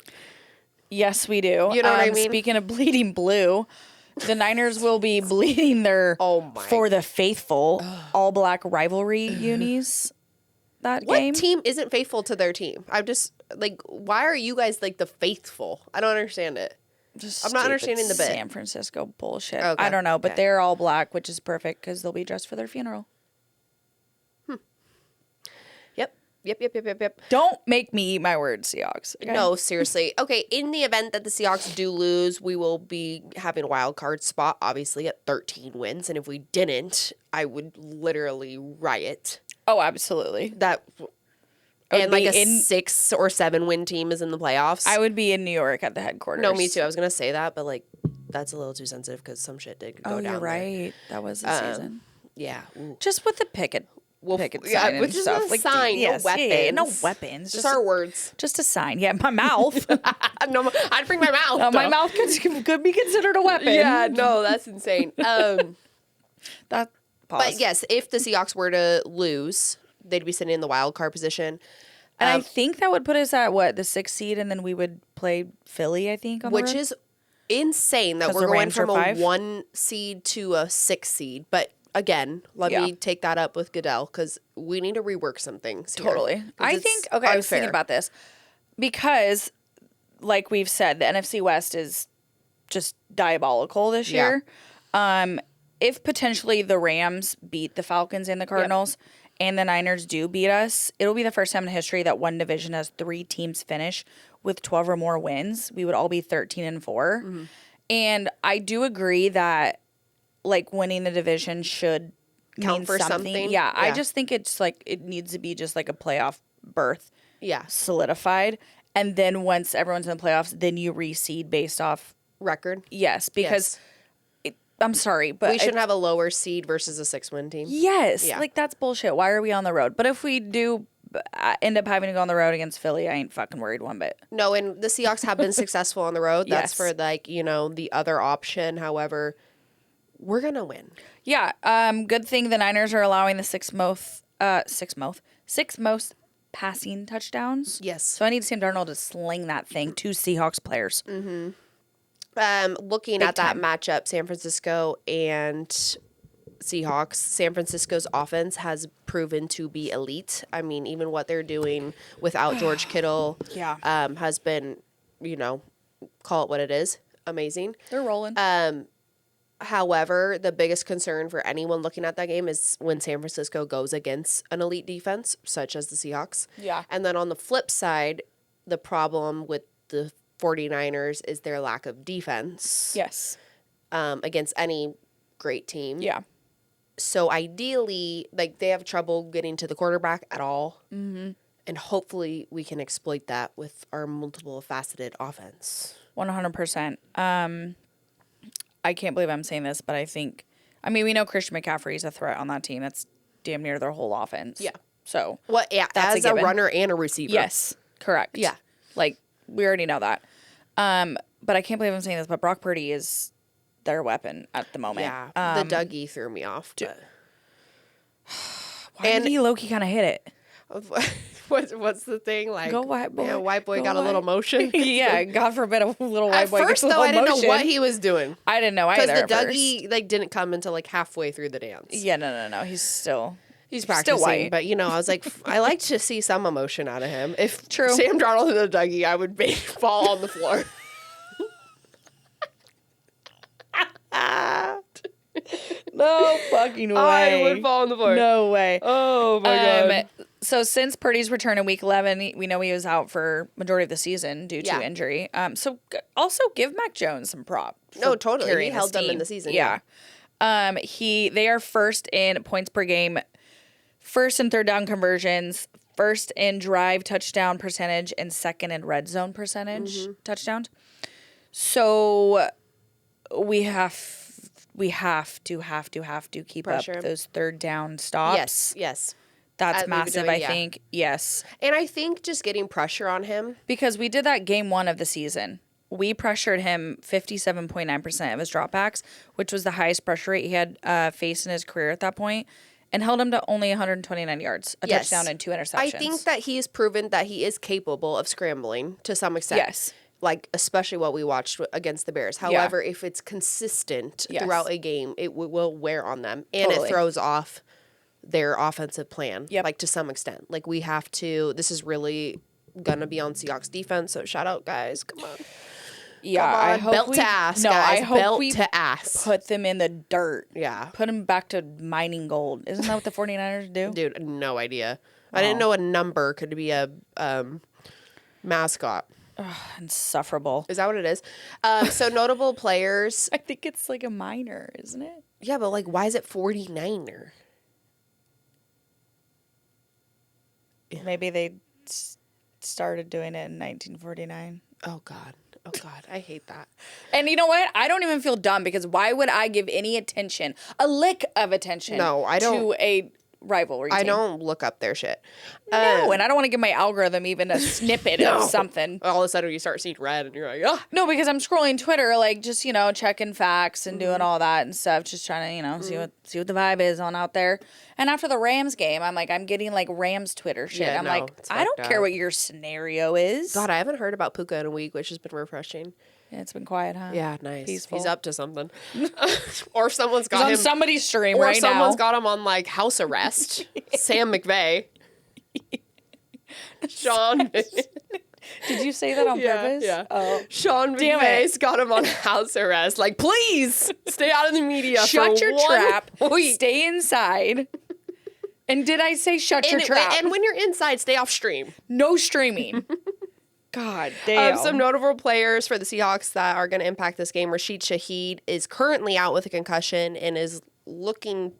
Yes, we do. You know what I mean? Speaking of bleeding blue, the Niners will be bleeding their For the Faithful all-black rivalry unis that game. What team isn't faithful to their team? I'm just, like, why are you guys, like, the faithful? I don't understand it. I'm not understanding the bit. San Francisco bullshit. Okay. I don't know, but they're all black, which is perfect because they'll be dressed for their funeral. Yep. Don't make me eat my words, Seahawks. Okay? No, seriously. Okay, in the event that the Seahawks do lose, we will be having a wild card spot, obviously, at 13 wins. And if we didn't, I would literally riot. Oh, absolutely. And like a 6 or 7 win team is in the playoffs. I would be in New York at the headquarters. No, me too. I was going to say that, but like that's a little too sensitive because some shit did go down there. Oh, you're right. That was the season. Yeah. Ooh. Just with the picket sign and with just stuff. Like sign, no weapons. No weapons. Just our words. Just a sign. Yeah, my mouth. No, I'd bring my mouth. My mouth could be considered a weapon. Yeah, no, that's insane. Pause. But yes, if the Seahawks were to lose, they'd be sitting in the wild card position. And I think that would put us at, the 6th seed, and then we would play Philly, I think, on the road? Which is insane that we're going from a 1 seed to a 6 seed. But again, let me take that up with Goodell because we need to rework some things here. Totally. I was thinking about this because, like we've said, the NFC West is just diabolical this year. If potentially the Rams beat the Falcons and the Cardinals and the Niners do beat us, it'll be the first time in history that one division has 3 teams finish with 12 or more wins. We would all be 13-4. Mm-hmm. And I do agree that like winning the division should count mean for something. Yeah, I just think it's like it needs to be just like a playoff berth. Yeah. Solidified. And then once everyone's in the playoffs, then you reseed based off record. Yes, because I'm sorry, but we shouldn't have a lower seed versus a 6-win team. Yes, like that's bullshit. Why are we on the road? But if we do end up having to go on the road against Philly, I ain't fucking worried one bit. No, and the Seahawks have been successful on the road. That's for like, the other option. However, we're gonna win. Yeah. Good thing the Niners are allowing the sixth most passing touchdowns. Yes. So I need Sam Darnold to sling that thing to Seahawks players. Mm-hmm. Looking at that matchup, San Francisco and Seahawks, San Francisco's offense has proven to be elite. I mean, even what they're doing without George Kittle has been, call it what it is, amazing. They're rolling. However, the biggest concern for anyone looking at that game is when San Francisco goes against an elite defense, such as the Seahawks. Yeah. And then on the flip side, the problem with the 49ers is their lack of defense. Yes. Against any great team. Yeah. So ideally, like they have trouble getting to the quarterback at all. Mm-hmm. And hopefully we can exploit that with our multiple faceted offense. 100%. I can't believe I'm saying this, but we know Christian McCaffrey is a threat on that team. That's damn near their whole offense. Yeah. So. Well, yeah, that's as a runner and a receiver. Yes. Correct. Yeah. Like, we already know that. But I can't believe I'm saying this, but Brock Purdy is their weapon at the moment. Yeah. The Dougie threw me off. Why did he low-key kind of hit it? What's the thing? Like, Go white boy. Yeah, white boy Go got a little motion. Yeah, God forbid a little white boy At gets first, a though, little I didn't motion. know what he was doing. I didn't know either. Because the at Dougie first. like didn't come until like halfway through the dance. Yeah, no. He's practicing, still white. but I was like, I like to see some emotion out of him. If True. Sam Darnold and the Dougie, I would fall on the floor. No fucking way. I would fall on the floor. No way. Oh my god. So since Purdy's return in week 11, we know he was out for majority of the season due to injury. So also give Mac Jones some prop. No, totally. He held them in the season. Yeah. They are first in points per game, first in third down conversions, first in drive touchdown percentage, and second in red zone percentage touchdowns. So we have to keep Pressure. up those third down stops. Yes. That's massive, I think. Yes. And I think just getting pressure on him. Because we did that game 1 of the season. We pressured him 57.9% of his dropbacks, which was the highest pressure rate he had faced in his career at that point, and held him to only 129 yards, a touchdown and 2 interceptions. I think that he's proven that he is capable of scrambling to some extent. Yes. Like, especially what we watched against the Bears. However, if it's consistent throughout a game, it will wear on them. And it throws off their offensive plan, like, to some extent. Like, we have to, this is really going to be on Seahawks defense, so shout out, guys. Come on. Yeah, Come on. I hope belt to ass, guys. I hope belt we to ass. put them in the dirt. Yeah. Put them back to mining gold. Isn't that what the 49ers do? Dude, no idea. I didn't know a number could be a mascot. Insufferable. Is that what it is? So notable players. I think it's like a miner, isn't it? Yeah, but like, why is it 49er? Maybe they started doing it in 1949. Oh God, I hate that. And you know what? I don't even feel dumb because why would I give any attention, a lick of attention, No, I don't. to a rivalry team? I don't look up their shit. No, and I don't want to give my algorithm even a snippet of something. All of a sudden, you start seeing red, and you're like, ah. No, because I'm scrolling Twitter, like just checking facts and doing all that and stuff, just trying to see what the vibe is on out there. And after the Rams game, I'm getting like Rams Twitter shit. Yeah, I'm no, like, it's I don't fucked care up. what your scenario is. God, I haven't heard about Puka in a week, which has been refreshing. Yeah, it's been quiet, huh? Yeah, nice. Peaceful. He's up to something. Or someone's He's got on him. somebody's stream Or right now. someone's got him on like house arrest. Sam McVay. Sean. Did you say that on purpose? Yeah. Oh. Sean Damn McVay's got him on house arrest. Like, please stay out of the media. Shut for your 1 trap. week. Stay inside. And did I say shut your trap? And when you're inside, stay off stream. No streaming. God damn. Some notable players for the Seahawks that are going to impact this game. Rashid Shaheed is currently out with a concussion and is looking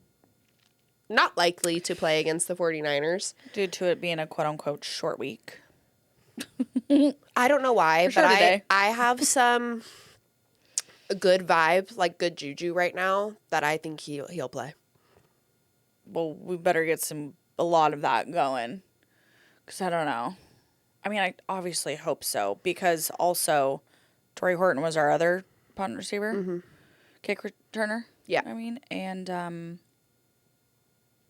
not likely to play against the 49ers. Due to it being a quote-unquote short week. I don't know why, For but sure today. I have some good vibes, like good juju right now that I think he'll play. Well, we better get a lot of that going. Because I don't know. I mean, I obviously hope so. Because also, Torrey Horton was our other punt receiver. Kick returner. Yeah. I mean, and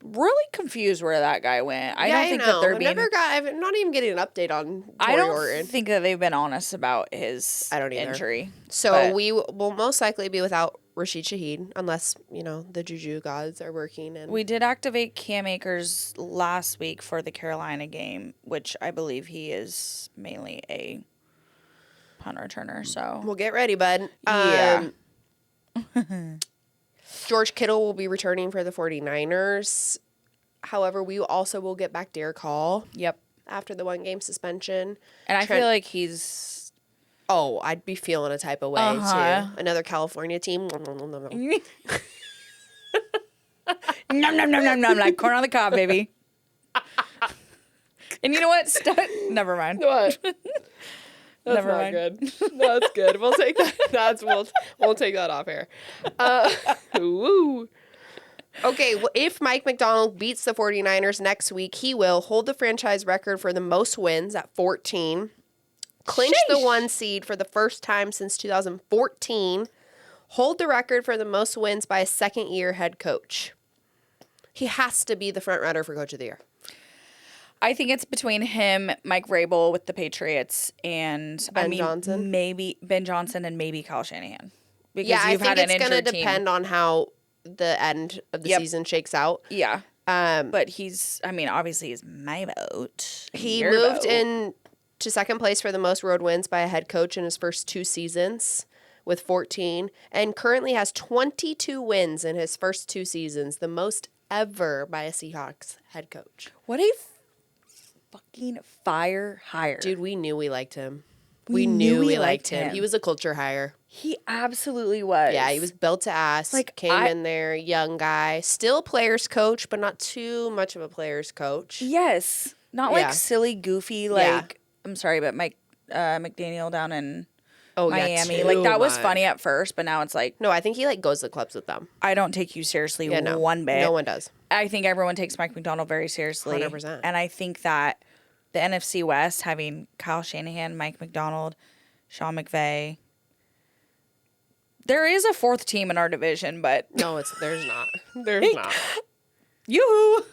really confused where that guy went. I don't think that they're being... I'm not even getting an update on Torrey I don't Horton. think that they've been honest about his I don't either. injury. So but- we will most likely be without Rashid Shaheed unless, the juju gods are working. And We did activate Cam Akers last week for the Carolina game, which I believe he is mainly a punt returner. So we'll get ready, bud. Yeah. George Kittle will be returning for the 49ers. However, we also will get back Derek Hall yep. after the 1-game suspension. And I Trent- feel like he's Oh, I'd be feeling a type of way, too. Another California team. Nom nom nom nom nom, like corn on the cob, baby. And you know what? Never mind. What? That's Never not mind. good. That's good. We'll take that. We'll take that off air. Woo. Okay, well, if Mike McDonald beats the 49ers next week, he will hold the franchise record for the most wins at 14, clinch the Sheesh. 1 seed for the first time since 2014, hold the record for the most wins by a second-year head coach. He has to be the front runner for Coach of the Year. I think it's between him, Mike Vrabel with the Patriots, and Johnson? maybe Ben Johnson and maybe Kyle Shanahan. Because Yeah, I you've think had it's an going to injured team. depend on how the end of the season shakes out. Yeah. But obviously he's my vote. He Your moved vote. in to second place for the most road wins by a head coach in his first 2 seasons with 14, and currently has 22 wins in his first 2 seasons, the most ever by a Seahawks head coach. What a fucking fire hire. Dude, we knew we liked him. We knew we liked him. He was a culture hire. He absolutely was. Yeah, he was built to ass. Came in there, young guy. Still player's coach, but not too much of a player's coach. Yes. Not like silly, goofy, I'm sorry, but Mike McDaniel down in Miami. Yeah, that was funny at first, but now it's like... No, I think he goes to clubs with them. I don't take you seriously one bit. No one does. I think everyone takes Mike McDonald very seriously. 100%. And I think that the NFC West, having Kyle Shanahan, Mike McDonald, Sean McVay... There is a 4th team in our division, but... No, there's not. There's not. Yoo-hoo!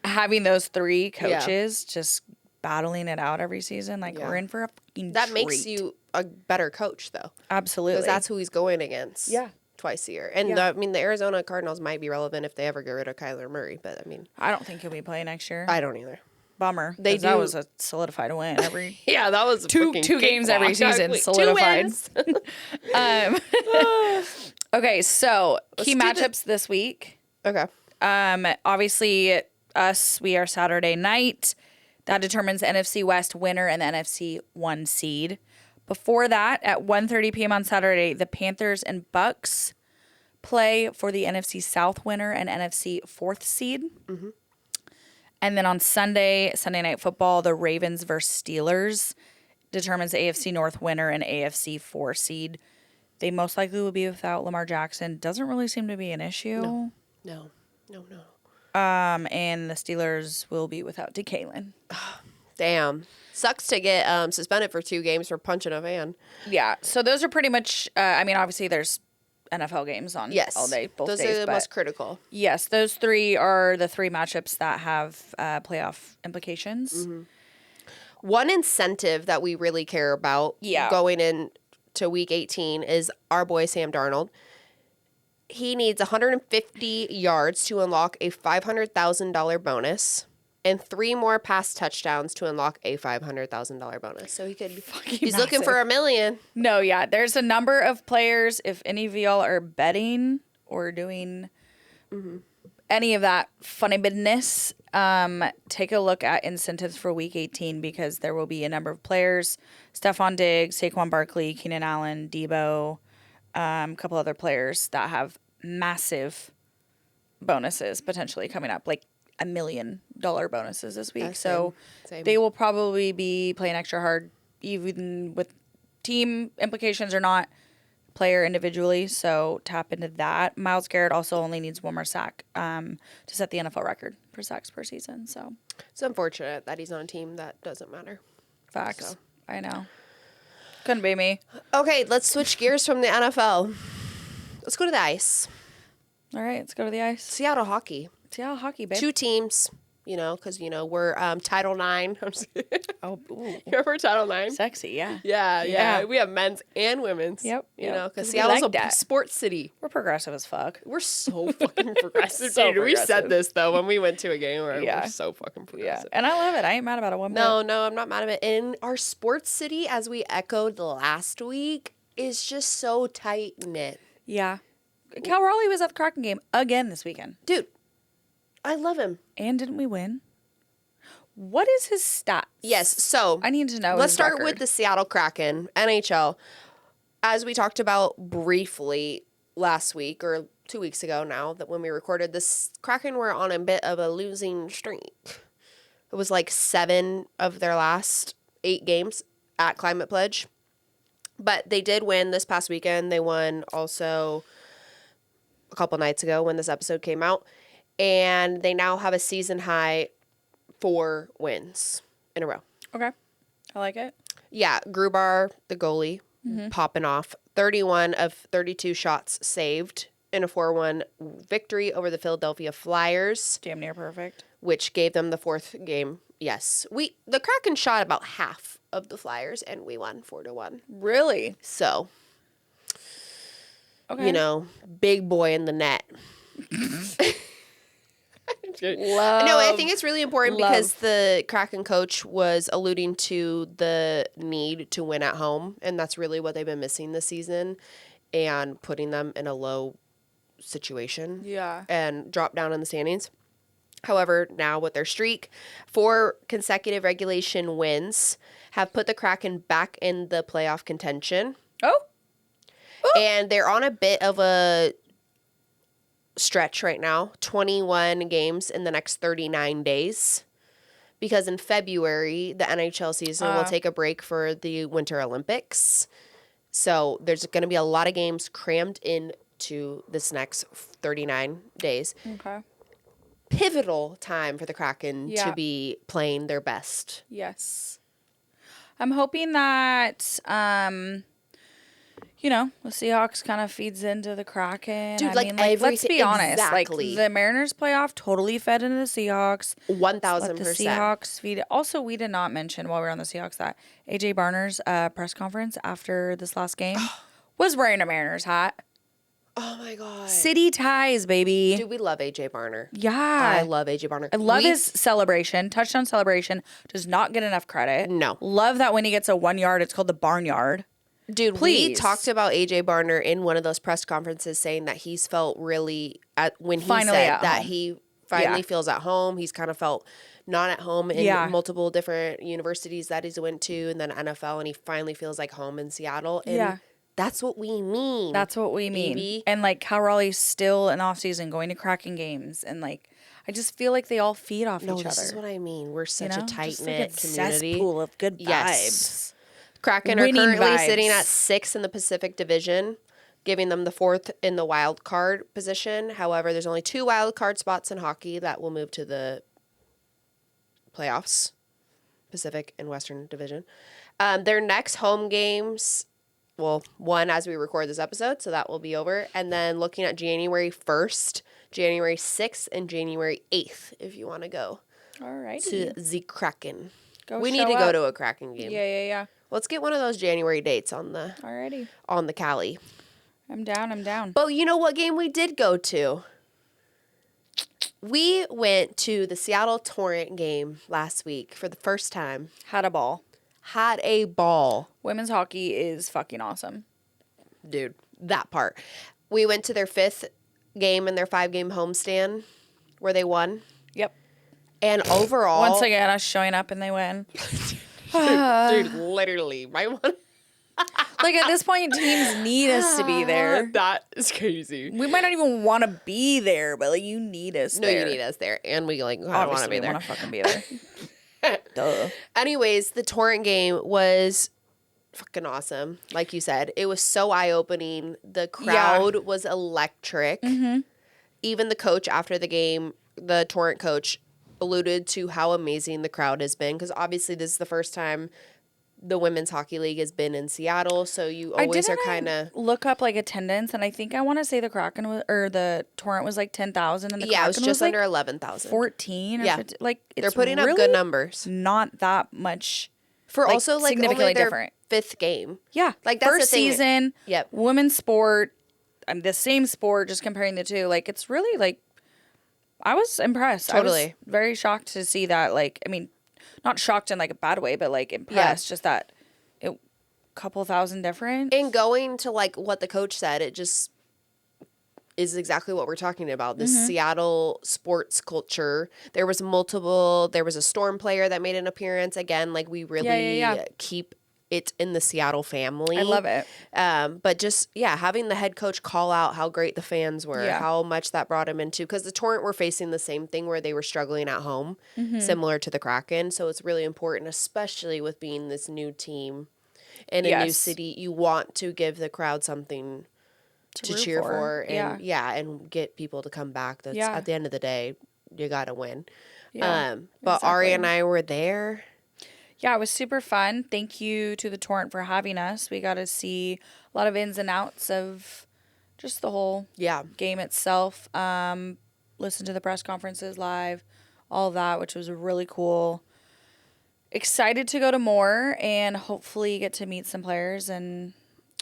Having those 3 coaches just battling it out every season, we're in for a fucking That treat. makes you a better coach, though. Absolutely. Because that's who he's going against. Yeah. Twice a year. And the Arizona Cardinals might be relevant if they ever get rid of Kyler Murray, but I don't think he'll be playing next year. I don't either. Bummer. That was a solidified win every... Yeah, that was two games every season solidified. Okay, so key matchups this week. Okay. Obviously, we are Saturday night. That determines the NFC West winner and the NFC 1 seed. Before that, at 1:30 p.m. on Saturday, the Panthers and Bucks play for the NFC South winner and NFC 4th seed. Mm-hmm. And then on Sunday Night Football, the Ravens versus Steelers determines the AFC North winner and AFC 4 seed. They most likely will be without Lamar Jackson. Doesn't really seem to be an issue. No. And the Steelers will be without DeKalen. Damn. Sucks to get suspended for 2 games for punching a fan. Yeah. So those are pretty much, obviously there's NFL games on all day, both those days. Those are the most critical. Yes, those 3 are the 3 matchups that have playoff implications. Mm-hmm. One incentive that we really care about going into Week 18 is our boy Sam Darnold. He needs 150 yards to unlock a $500,000 bonus and 3 more pass touchdowns to unlock a $500,000 bonus. So he's looking for $1 million. No, yeah. There's a number of players. If any of y'all are betting or doing any of that funny business, take a look at incentives for Week 18 because there will be a number of players. Stephon Diggs, Saquon Barkley, Keenan Allen, Debo, a couple other players that have massive bonuses potentially coming up, like $1 million bonuses this week. Same. They will probably be playing extra hard, even with team implications or not, player individually. So tap into that. Myles Garrett also only needs 1 more sack to set the NFL record for sacks per season. So it's unfortunate that he's on a team that doesn't matter. Facts. So. I know. Couldn't be me. Okay, let's switch gears from the NFL. Let's go to the ice. All right, let's go to the ice. Seattle hockey. Seattle hockey, babe. 2 teams, because, we're Title IX. Oh, ooh. Remember Title IX? Sexy, yeah. Yeah. We have men's and women's. Yep. Because Seattle's a sports city. We're progressive as fuck. We're so fucking progressive. So dude, we said this, though, when we went to a game. We're so fucking progressive. Yeah, and I love it. I ain't mad about it one bit. No, I'm not mad about it. In our sports city, as we echoed last week, is just so tight-knit. Yeah. Cal Raleigh was at the Kraken game again this weekend. Dude, I love him. And didn't we win? What is his stats? Yes, so I need to know. Let's start with the Seattle Kraken, NHL. As we talked about briefly last week or 2 weeks ago now, that when we recorded this, Kraken were on a bit of a losing streak. It was like 7 of their last 8 games at Climate Pledge. But they did win this past weekend. They won also a couple nights ago when this episode came out. And they now have a season high 4 wins in a row. Okay. I like it. Yeah, Grubar, the goalie, popping off. 31 of 32 shots saved in a 4-1 victory over the Philadelphia Flyers, Damn near perfect. which gave them the 4th game. Yes. The Kraken shot about half of the Flyers, and we won 4-1. Really? So, Okay. big boy in the net. No, I think it's really important because the Kraken coach was alluding to the need to win at home, and that's really what they've been missing this season, and putting them in a low situation. Yeah. And drop down in the standings. However, now with their streak, 4 consecutive regulation wins have put the Kraken back in the playoff contention. Oh. And they're on a bit of a stretch right now, 21 games in the next 39 days. Because in February, the NHL season will take a break for the Winter Olympics. So there's going to be a lot of games crammed into this next 39 days. Okay. Pivotal time for the Kraken to be playing their best. Yes. I'm hoping that, the Seahawks kind of feeds into the Kraken. Dude, let's be honest. Exactly. Like, the Mariners playoff totally fed into the Seahawks. 1,000%. The Seahawks feed. Also, we did not mention while we were on the Seahawks that AJ Barner's press conference after this last game was wearing a Mariners hat. Oh, my God. City ties, baby. Dude, we love AJ Barner. Yeah. I love AJ Barner. I love his celebration. Touchdown celebration does not get enough credit. No. Love that when he gets a 1 yard, it's called the barnyard. Dude, Please. we talked about AJ Barner in one of those press conferences saying that he's felt really, when he Finally said at that home. he finally feels at home. He's kind of felt not at home in multiple different universities that he's went to and then NFL, and he finally feels like home in Seattle. And that's what we mean. That's what we mean. Baby. And like Cal Raleigh's still in off season going to Kraken games, and like I just feel like they all feed off each other. This is what I mean. We're such a tight knit like a community. Cesspool of good vibes. Yes. Kraken Winning are currently vibes. sitting at 6th in the Pacific Division, giving them the 4th in the wild card position. However, there's only 2 wild card spots in hockey that will move to the playoffs, Pacific and Western Division. Their next home games, well, one as we record this episode, so that will be over. And then looking at January 1st, January 6th, and January 8th, if you want to go to the Kraken. We need to go to a Kraken game. Yeah. Let's get one of those January dates on the Cali. I'm down. But you know what game we did go to? We went to the Seattle Torrent game last week for the first time. Had a ball. Women's hockey is fucking awesome. Dude, that part. We went to their 5th game in their 5-game homestand where they won. Yep. And overall... Once again, us showing up and they win. Dude, literally. My one... Like, at this point, teams need us to be there. That is crazy. We might not even want to be there, but, like, you need us there. No, you need us there. And we, like, I want to be there. Obviously, we want to fucking be there. Duh. Anyways, the Torrent game was fucking awesome. Like you said, it was so eye-opening. The crowd was electric. Mm-hmm. Even the coach after the game, the Torrent coach, alluded to how amazing the crowd has been, because obviously this is the first time the Women's Hockey League has been in Seattle, so you always are kind of... look up, like, attendance, and I think I want to say the Kraken was, or the Torrent was, like, 10,000, and the Kraken it was just under like 11,000. 14 or 15. Like, they're putting really up good numbers. Not that much. For also, like, significantly only their different. 5th game. Yeah. Like, that's first the thing. season, Yep. women's sport, the same sport, just comparing the two. Like, it's really, like, I was impressed. Totally. I was very shocked to see that, like, I mean, not shocked in, like, a bad way, but, like, impressed. Just that couple thousand different. And going to, like, what the coach said, it just is exactly what we're talking about. This Seattle sports culture. There was a Storm player that made an appearance. Again, like, we really keep it in the Seattle family. I love it. But just, having the head coach call out how great the fans were, how much that brought him into, because the Torrent were facing the same thing where they were struggling at home, similar to the Kraken. So it's really important, especially with being this new team in a new city. You want to give the crowd something to cheer for and and get people to come back. That's at the end of the day, you got to win. But exactly. Ari and I were there. Yeah, it was super fun. Thank you to the Torrent for having us. We got to see a lot of ins and outs of just the whole game itself. Listen to the press conferences live, all of that, which was really cool. Excited to go to more and hopefully get to meet some players and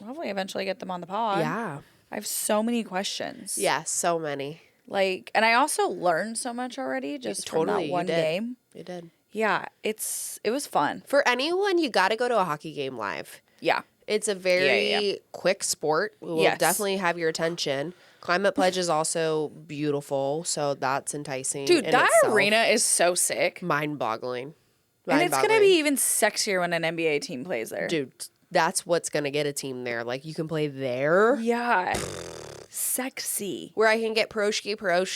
hopefully eventually get them on the pod. Yeah. I have so many questions. Yeah, so many. Like, and I also learned so much already just from that one game. You did. Yeah, it was fun. For anyone, you got to go to a hockey game live. Yeah. It's a very quick sport. It will definitely have your attention. Climate Pledge is also beautiful, so that's enticing. Dude, that arena is so sick. Mind-boggling. And it's going to be even sexier when an NBA team plays there. Dude, that's what's going to get a team there. Like, you can play there. Yeah. Sexy. Where I can get pierogi,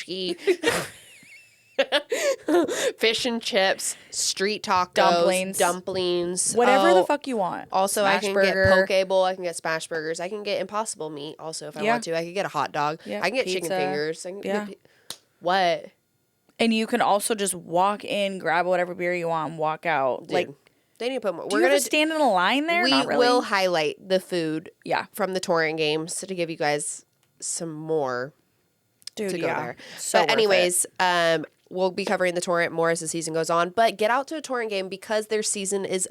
fish and chips, street tacos, dumplings, whatever the fuck you want. Also, Smash I can burger. get poke bowl. I can get smash burgers. I can get Impossible meat. Also, if I want to, I can get a hot dog. I can get chicken fingers. I can get what? And you can also just walk in, grab whatever beer you want, and walk out. Dude, like, they need to put more. We're gonna stand in a line there. We Not really. will highlight the food. Yeah. From the Torrent games to give you guys some more. Dude, to go there. So but anyways, we'll be covering the Torrent more as the season goes on. But get out to a Torrent game because their season is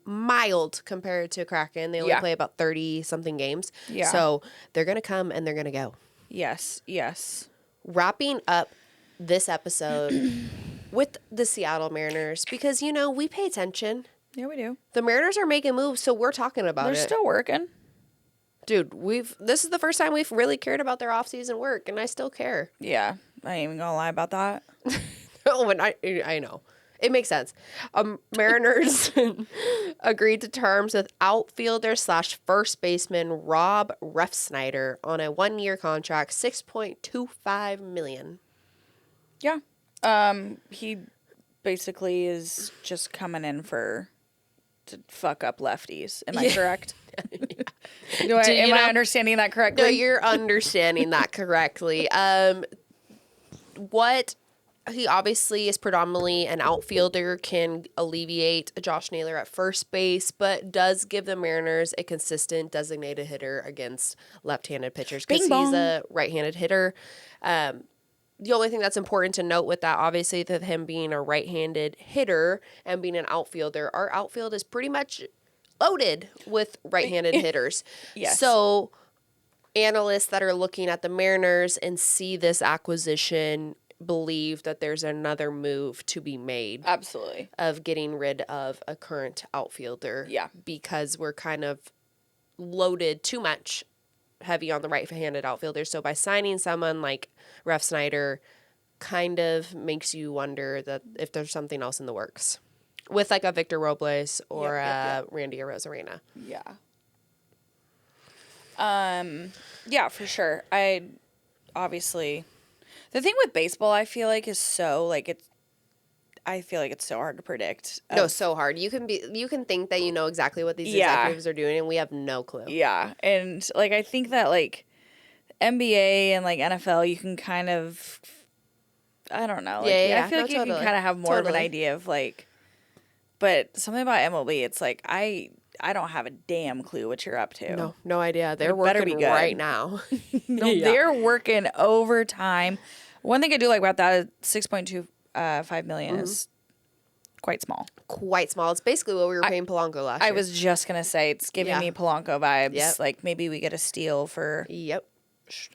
mild compared to Kraken. They only play about 30-something games. Yeah. So they're going to come and they're going to go. Yes, yes. Wrapping up this episode with the Seattle Mariners because, you know, we pay attention. Yeah, we do. The Mariners are making moves, so we're talking about it. They're still working. Dude, this is the first time we've really cared about their off-season work, and I still care. Yeah, I ain't even gonna lie about that. Oh, and I know. It makes sense. Mariners agreed to terms with outfielder / first baseman Rob Refsnyder on a 1-year contract, $6.25 million. Yeah. He basically is just coming in to fuck up lefties. Am I correct? Am I understanding that correctly? No, you're understanding that correctly. What he obviously is predominantly an outfielder, can alleviate Josh Naylor at first base, but does give the Mariners a consistent designated hitter against left-handed pitchers because he's a right-handed hitter. The only thing that's important to note with that, obviously, that him being a right-handed hitter and being an outfielder, our outfield is pretty much loaded with right-handed hitters. Yes. So analysts that are looking at the Mariners and see this acquisition believe that there's another move to be made. Absolutely. Of getting rid of a current outfielder. Yeah. Because we're kind of loaded too much heavy on the right-handed outfielder. So by signing someone like Refsnyder kind of makes you wonder that if there's something else in the works with like a Victor Robles or Randy Arozarena. Yeah. Yeah, for sure. Obviously the thing with baseball I feel like is so like I feel like it's so hard to predict. No, so hard. You can think that you know exactly what these executives are doing, and we have no clue. Yeah, and like I think that like NBA and like NFL, you can kind of, I don't know. Like, I feel like you can kind of have more of an idea of like, but something about MLB, it's like I don't have a damn clue what you're up to. No idea. They're working right now. They're working overtime. One thing I do like about that is $6.25 million is quite small. Quite small. It's basically what we were paying Polanco last year. I was just gonna say it's giving me Polanco vibes. Yep. Like maybe we get a steal for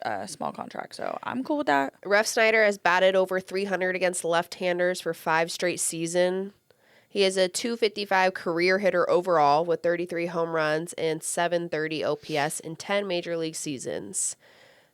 a small contract. So I'm cool with that. Refsnyder has batted over 300 against left-handers for 5 straight seasons. He is a .255 career hitter overall with 33 home runs and .730 OPS in 10 major league seasons.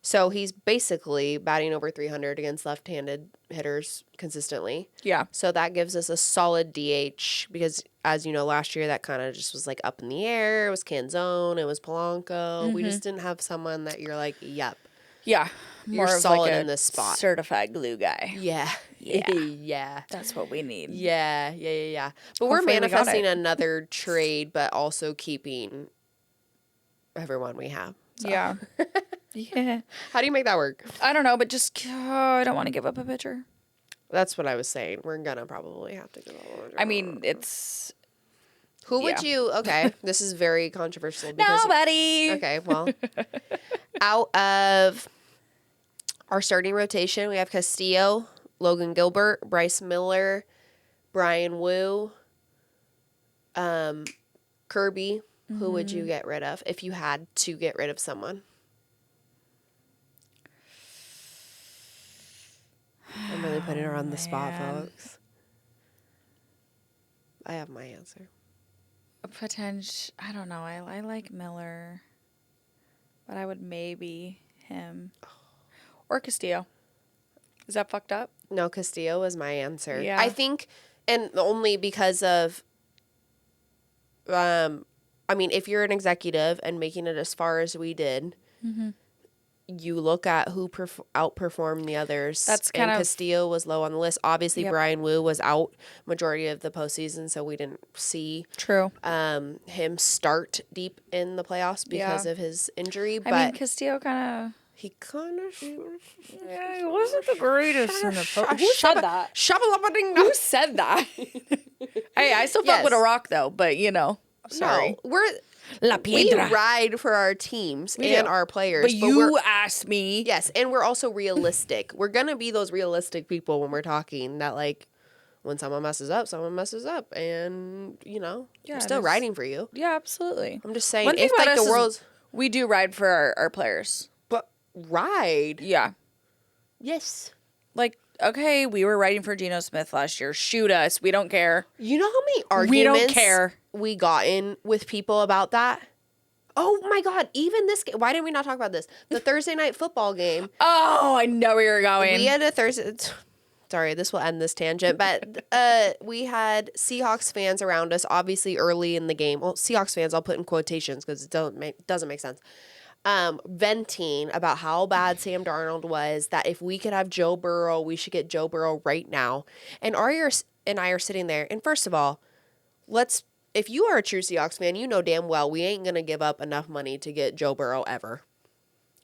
So he's basically batting over 300 against left-handed hitters consistently. Yeah. So that gives us a solid DH because, as you know, last year that kind of just was like up in the air. It was Canzone. It was Polanco. Mm-hmm. We just didn't have someone that you're like, yep. Yeah. You're solid in this spot. Certified glue guy. Yeah. Yeah. Yeah. That's what we need. Yeah. But Hopefully we're manifesting another trade, but also keeping everyone we have. So. Yeah. Yeah. How do you make that work? I don't know, but just I don't want to give up a pitcher. That's what I was saying. We're gonna probably have to give up. I mean, it's Who would you? Okay, this is very controversial. Because Nobody. Okay, well, out of our starting rotation, we have Castillo, Logan Gilbert, Bryce Miller, Brian Wu, Kirby. Who would you get rid of if you had to get rid of someone? I'm really putting her on the spot, folks. I have my answer. I don't know. I like Miller, but I would maybe him or Castillo. Is that fucked up? No, Castillo was my answer. Yeah. I think, and only because of, I mean, if you're an executive and making it as far as we did, you look at who outperformed the others. That's and Castillo was low on the list. Obviously, Brian Wu was out majority of the postseason, so we didn't see him start deep in the playoffs because of his injury. But I mean, Castillo kind of... He kind of... Yeah, he wasn't the greatest in the postseason. Who said that? Who said that? Hey, I still fuck with a rock, though, but, you know. Sorry. No, we ride for our teams and our players. But you asked me. Yes, and we're also realistic. We're going to be those realistic people when we're talking that, like, when someone messes up, and, you know, I'm still riding for you. Yeah, absolutely. I'm just saying, if, like, the world's... We do ride for our players. But ride? Yeah. Yes. Like, okay, we were riding for Geno Smith last year. Shoot us. We don't care. You know how many arguments we don't care. We got in with people about that? Oh my God, even this game. Why didn't we not talk about this? The Thursday night football game. Oh, I know where you're going. We had a Thursday... Sorry, this will end this tangent, but we had Seahawks fans around us, obviously early in the game. Well, Seahawks fans, I'll put in quotations because it doesn't make sense. Venting about how bad Sam Darnold was, that if we could have Joe Burrow, we should get Joe Burrow right now. And Arya and I are sitting there, and first of all, if you are a true Seahawks fan, you know damn well we ain't going to give up enough money to get Joe Burrow ever.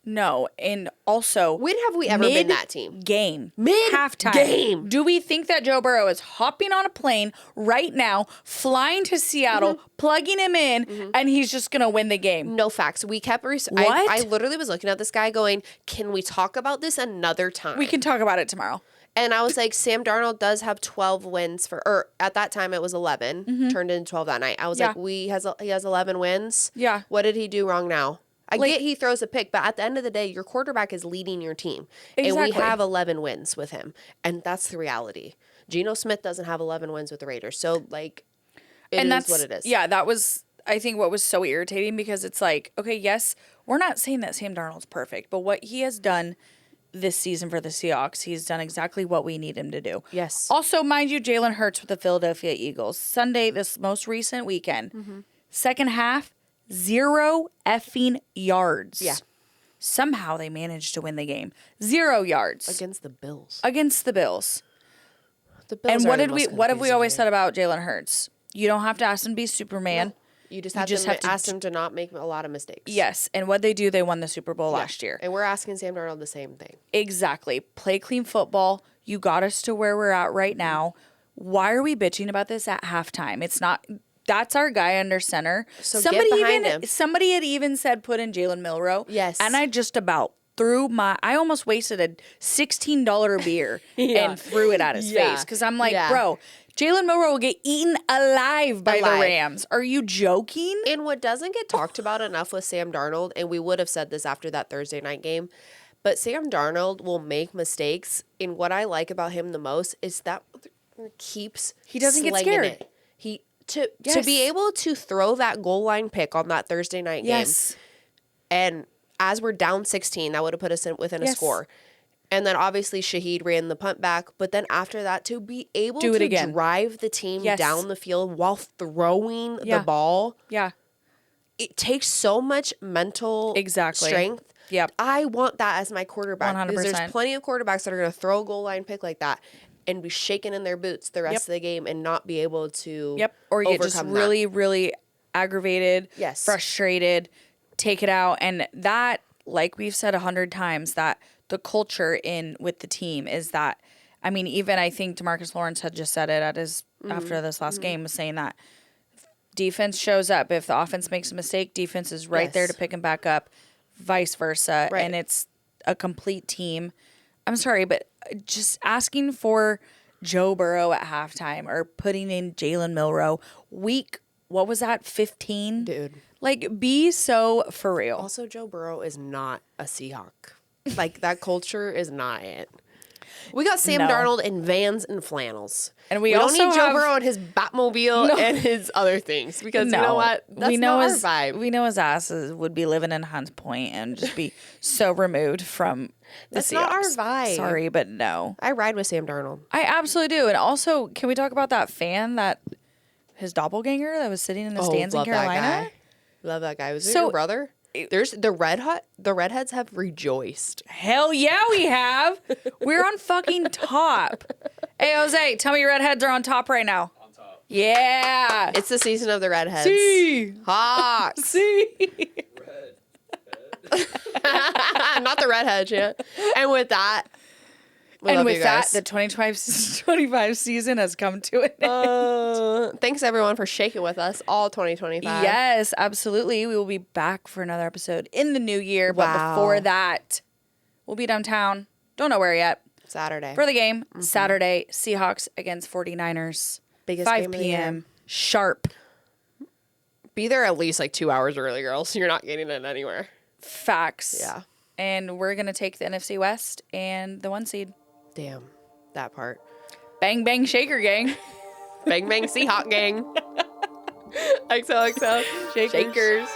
No, and also... When have we ever been that team? Halftime. Game. Do we think that Joe Burrow is hopping on a plane right now, flying to Seattle, plugging him in, and he's just going to win the game? No facts. We kept... What? I literally was looking at this guy going, can we talk about this another time? We can talk about it tomorrow. And I was like, Sam Darnold does have 12 wins or at that time it was 11, turned into 12 that night. I was like, he has 11 wins. Yeah. What did he do wrong now? I get he throws a pick, but at the end of the day, your quarterback is leading your team. Exactly. And we have 11 wins with him. And that's the reality. Geno Smith doesn't have 11 wins with the Raiders. So, like, that's what it is. Yeah, that was, I think, what was so irritating because it's like, okay, yes, we're not saying that Sam Darnold's perfect, but what he has done this season for the Seahawks, he's done exactly what we need him to do. Yes. Also, mind you, Jalen Hurts with the Philadelphia Eagles. Sunday, this most recent weekend, second half, 0 effing yards. Yeah. Somehow they managed to win the game. 0 yards. Against the Bills. The Bills. And what have we always said about Jalen Hurts? You don't have to ask him to be Superman. No. You just have to ask him to not make a lot of mistakes. Yes. And what they do, they won the Super Bowl last year. And we're asking Sam Darnold the same thing. Exactly. Play clean football. You got us to where we're at right now. Why are we bitching about this at halftime? It's not... That's our guy under center. So get behind him. Somebody had even said put in Jalen Milroe. Yes. And I just about I almost wasted a $16 beer and threw it at his face. Because I'm like, bro, Jalen Milroe will get eaten alive by the Rams. Are you joking? And what doesn't get talked about enough with Sam Darnold, and we would have said this after that Thursday night game, but Sam Darnold will make mistakes. And what I like about him the most is that he doesn't get scared. To be able to throw that goal line pick on that Thursday night game, and as we're down 16, that would have put us within a score. And then obviously Shaheed ran the punt back, but then after that to be able to drive the team down the field while throwing the ball, it takes so much mental strength. Yep. I want that as my quarterback 100%. because there's plenty of quarterbacks that are going to throw a goal line pick like that and be shaking in their boots the rest of the game and not be able to or get just really, really aggravated, frustrated, take it out. And that, like we've said 100 times, that the culture with the team is that, I mean, even I think DeMarcus Lawrence had just said it at his after this last game, was saying that defense shows up. If the offense makes a mistake, defense is right there to pick him back up, vice versa. Right. And it's a complete team. I'm sorry, but just asking for Joe Burrow at halftime or putting in Jalen Milroe what was that, 15? Dude. Like, be so for real. Also, Joe Burrow is not a Seahawk. Like, that culture is not it. We got Sam Darnold in Vans and flannels. And we don't also need Joe have- Burrow and his Batmobile and his other things. Because you know what? That's not our vibe. We know his ass would be living in Hunts Point and just be so removed from the That's Seahawks. not our vibe. Sorry, but no. I ride with Sam Darnold. I absolutely do. And also, can we talk about that fan his doppelganger that was sitting in the stands in love Carolina? That guy. Love that guy. Was it So- your brother? There's the redheads have rejoiced. Hell yeah, we have. We're on fucking top. Hey, Jose, tell me your redheads are on top right now. On top. Yeah. It's the season of the redheads. See. Hawks. See. Red. Not the redheads yet. And with that, And with that, the 2025 season has come to an end. thanks everyone for shaking with us all 2025. Yes, absolutely. We will be back for another episode in the new year. But Wow. before that, we'll be downtown. Don't know where yet. Saturday. For the game, Saturday, Seahawks against 49ers. Biggest 5 game of the year. p.m. sharp. Be there at least like 2 hours early, girls. You're not getting it anywhere. Facts. Yeah. And we're going to take the NFC West and the 1 seed. Damn. That part. Bang, bang, shaker gang. Bang, bang, Seahawk gang. XOXO. Shakers. Shakers.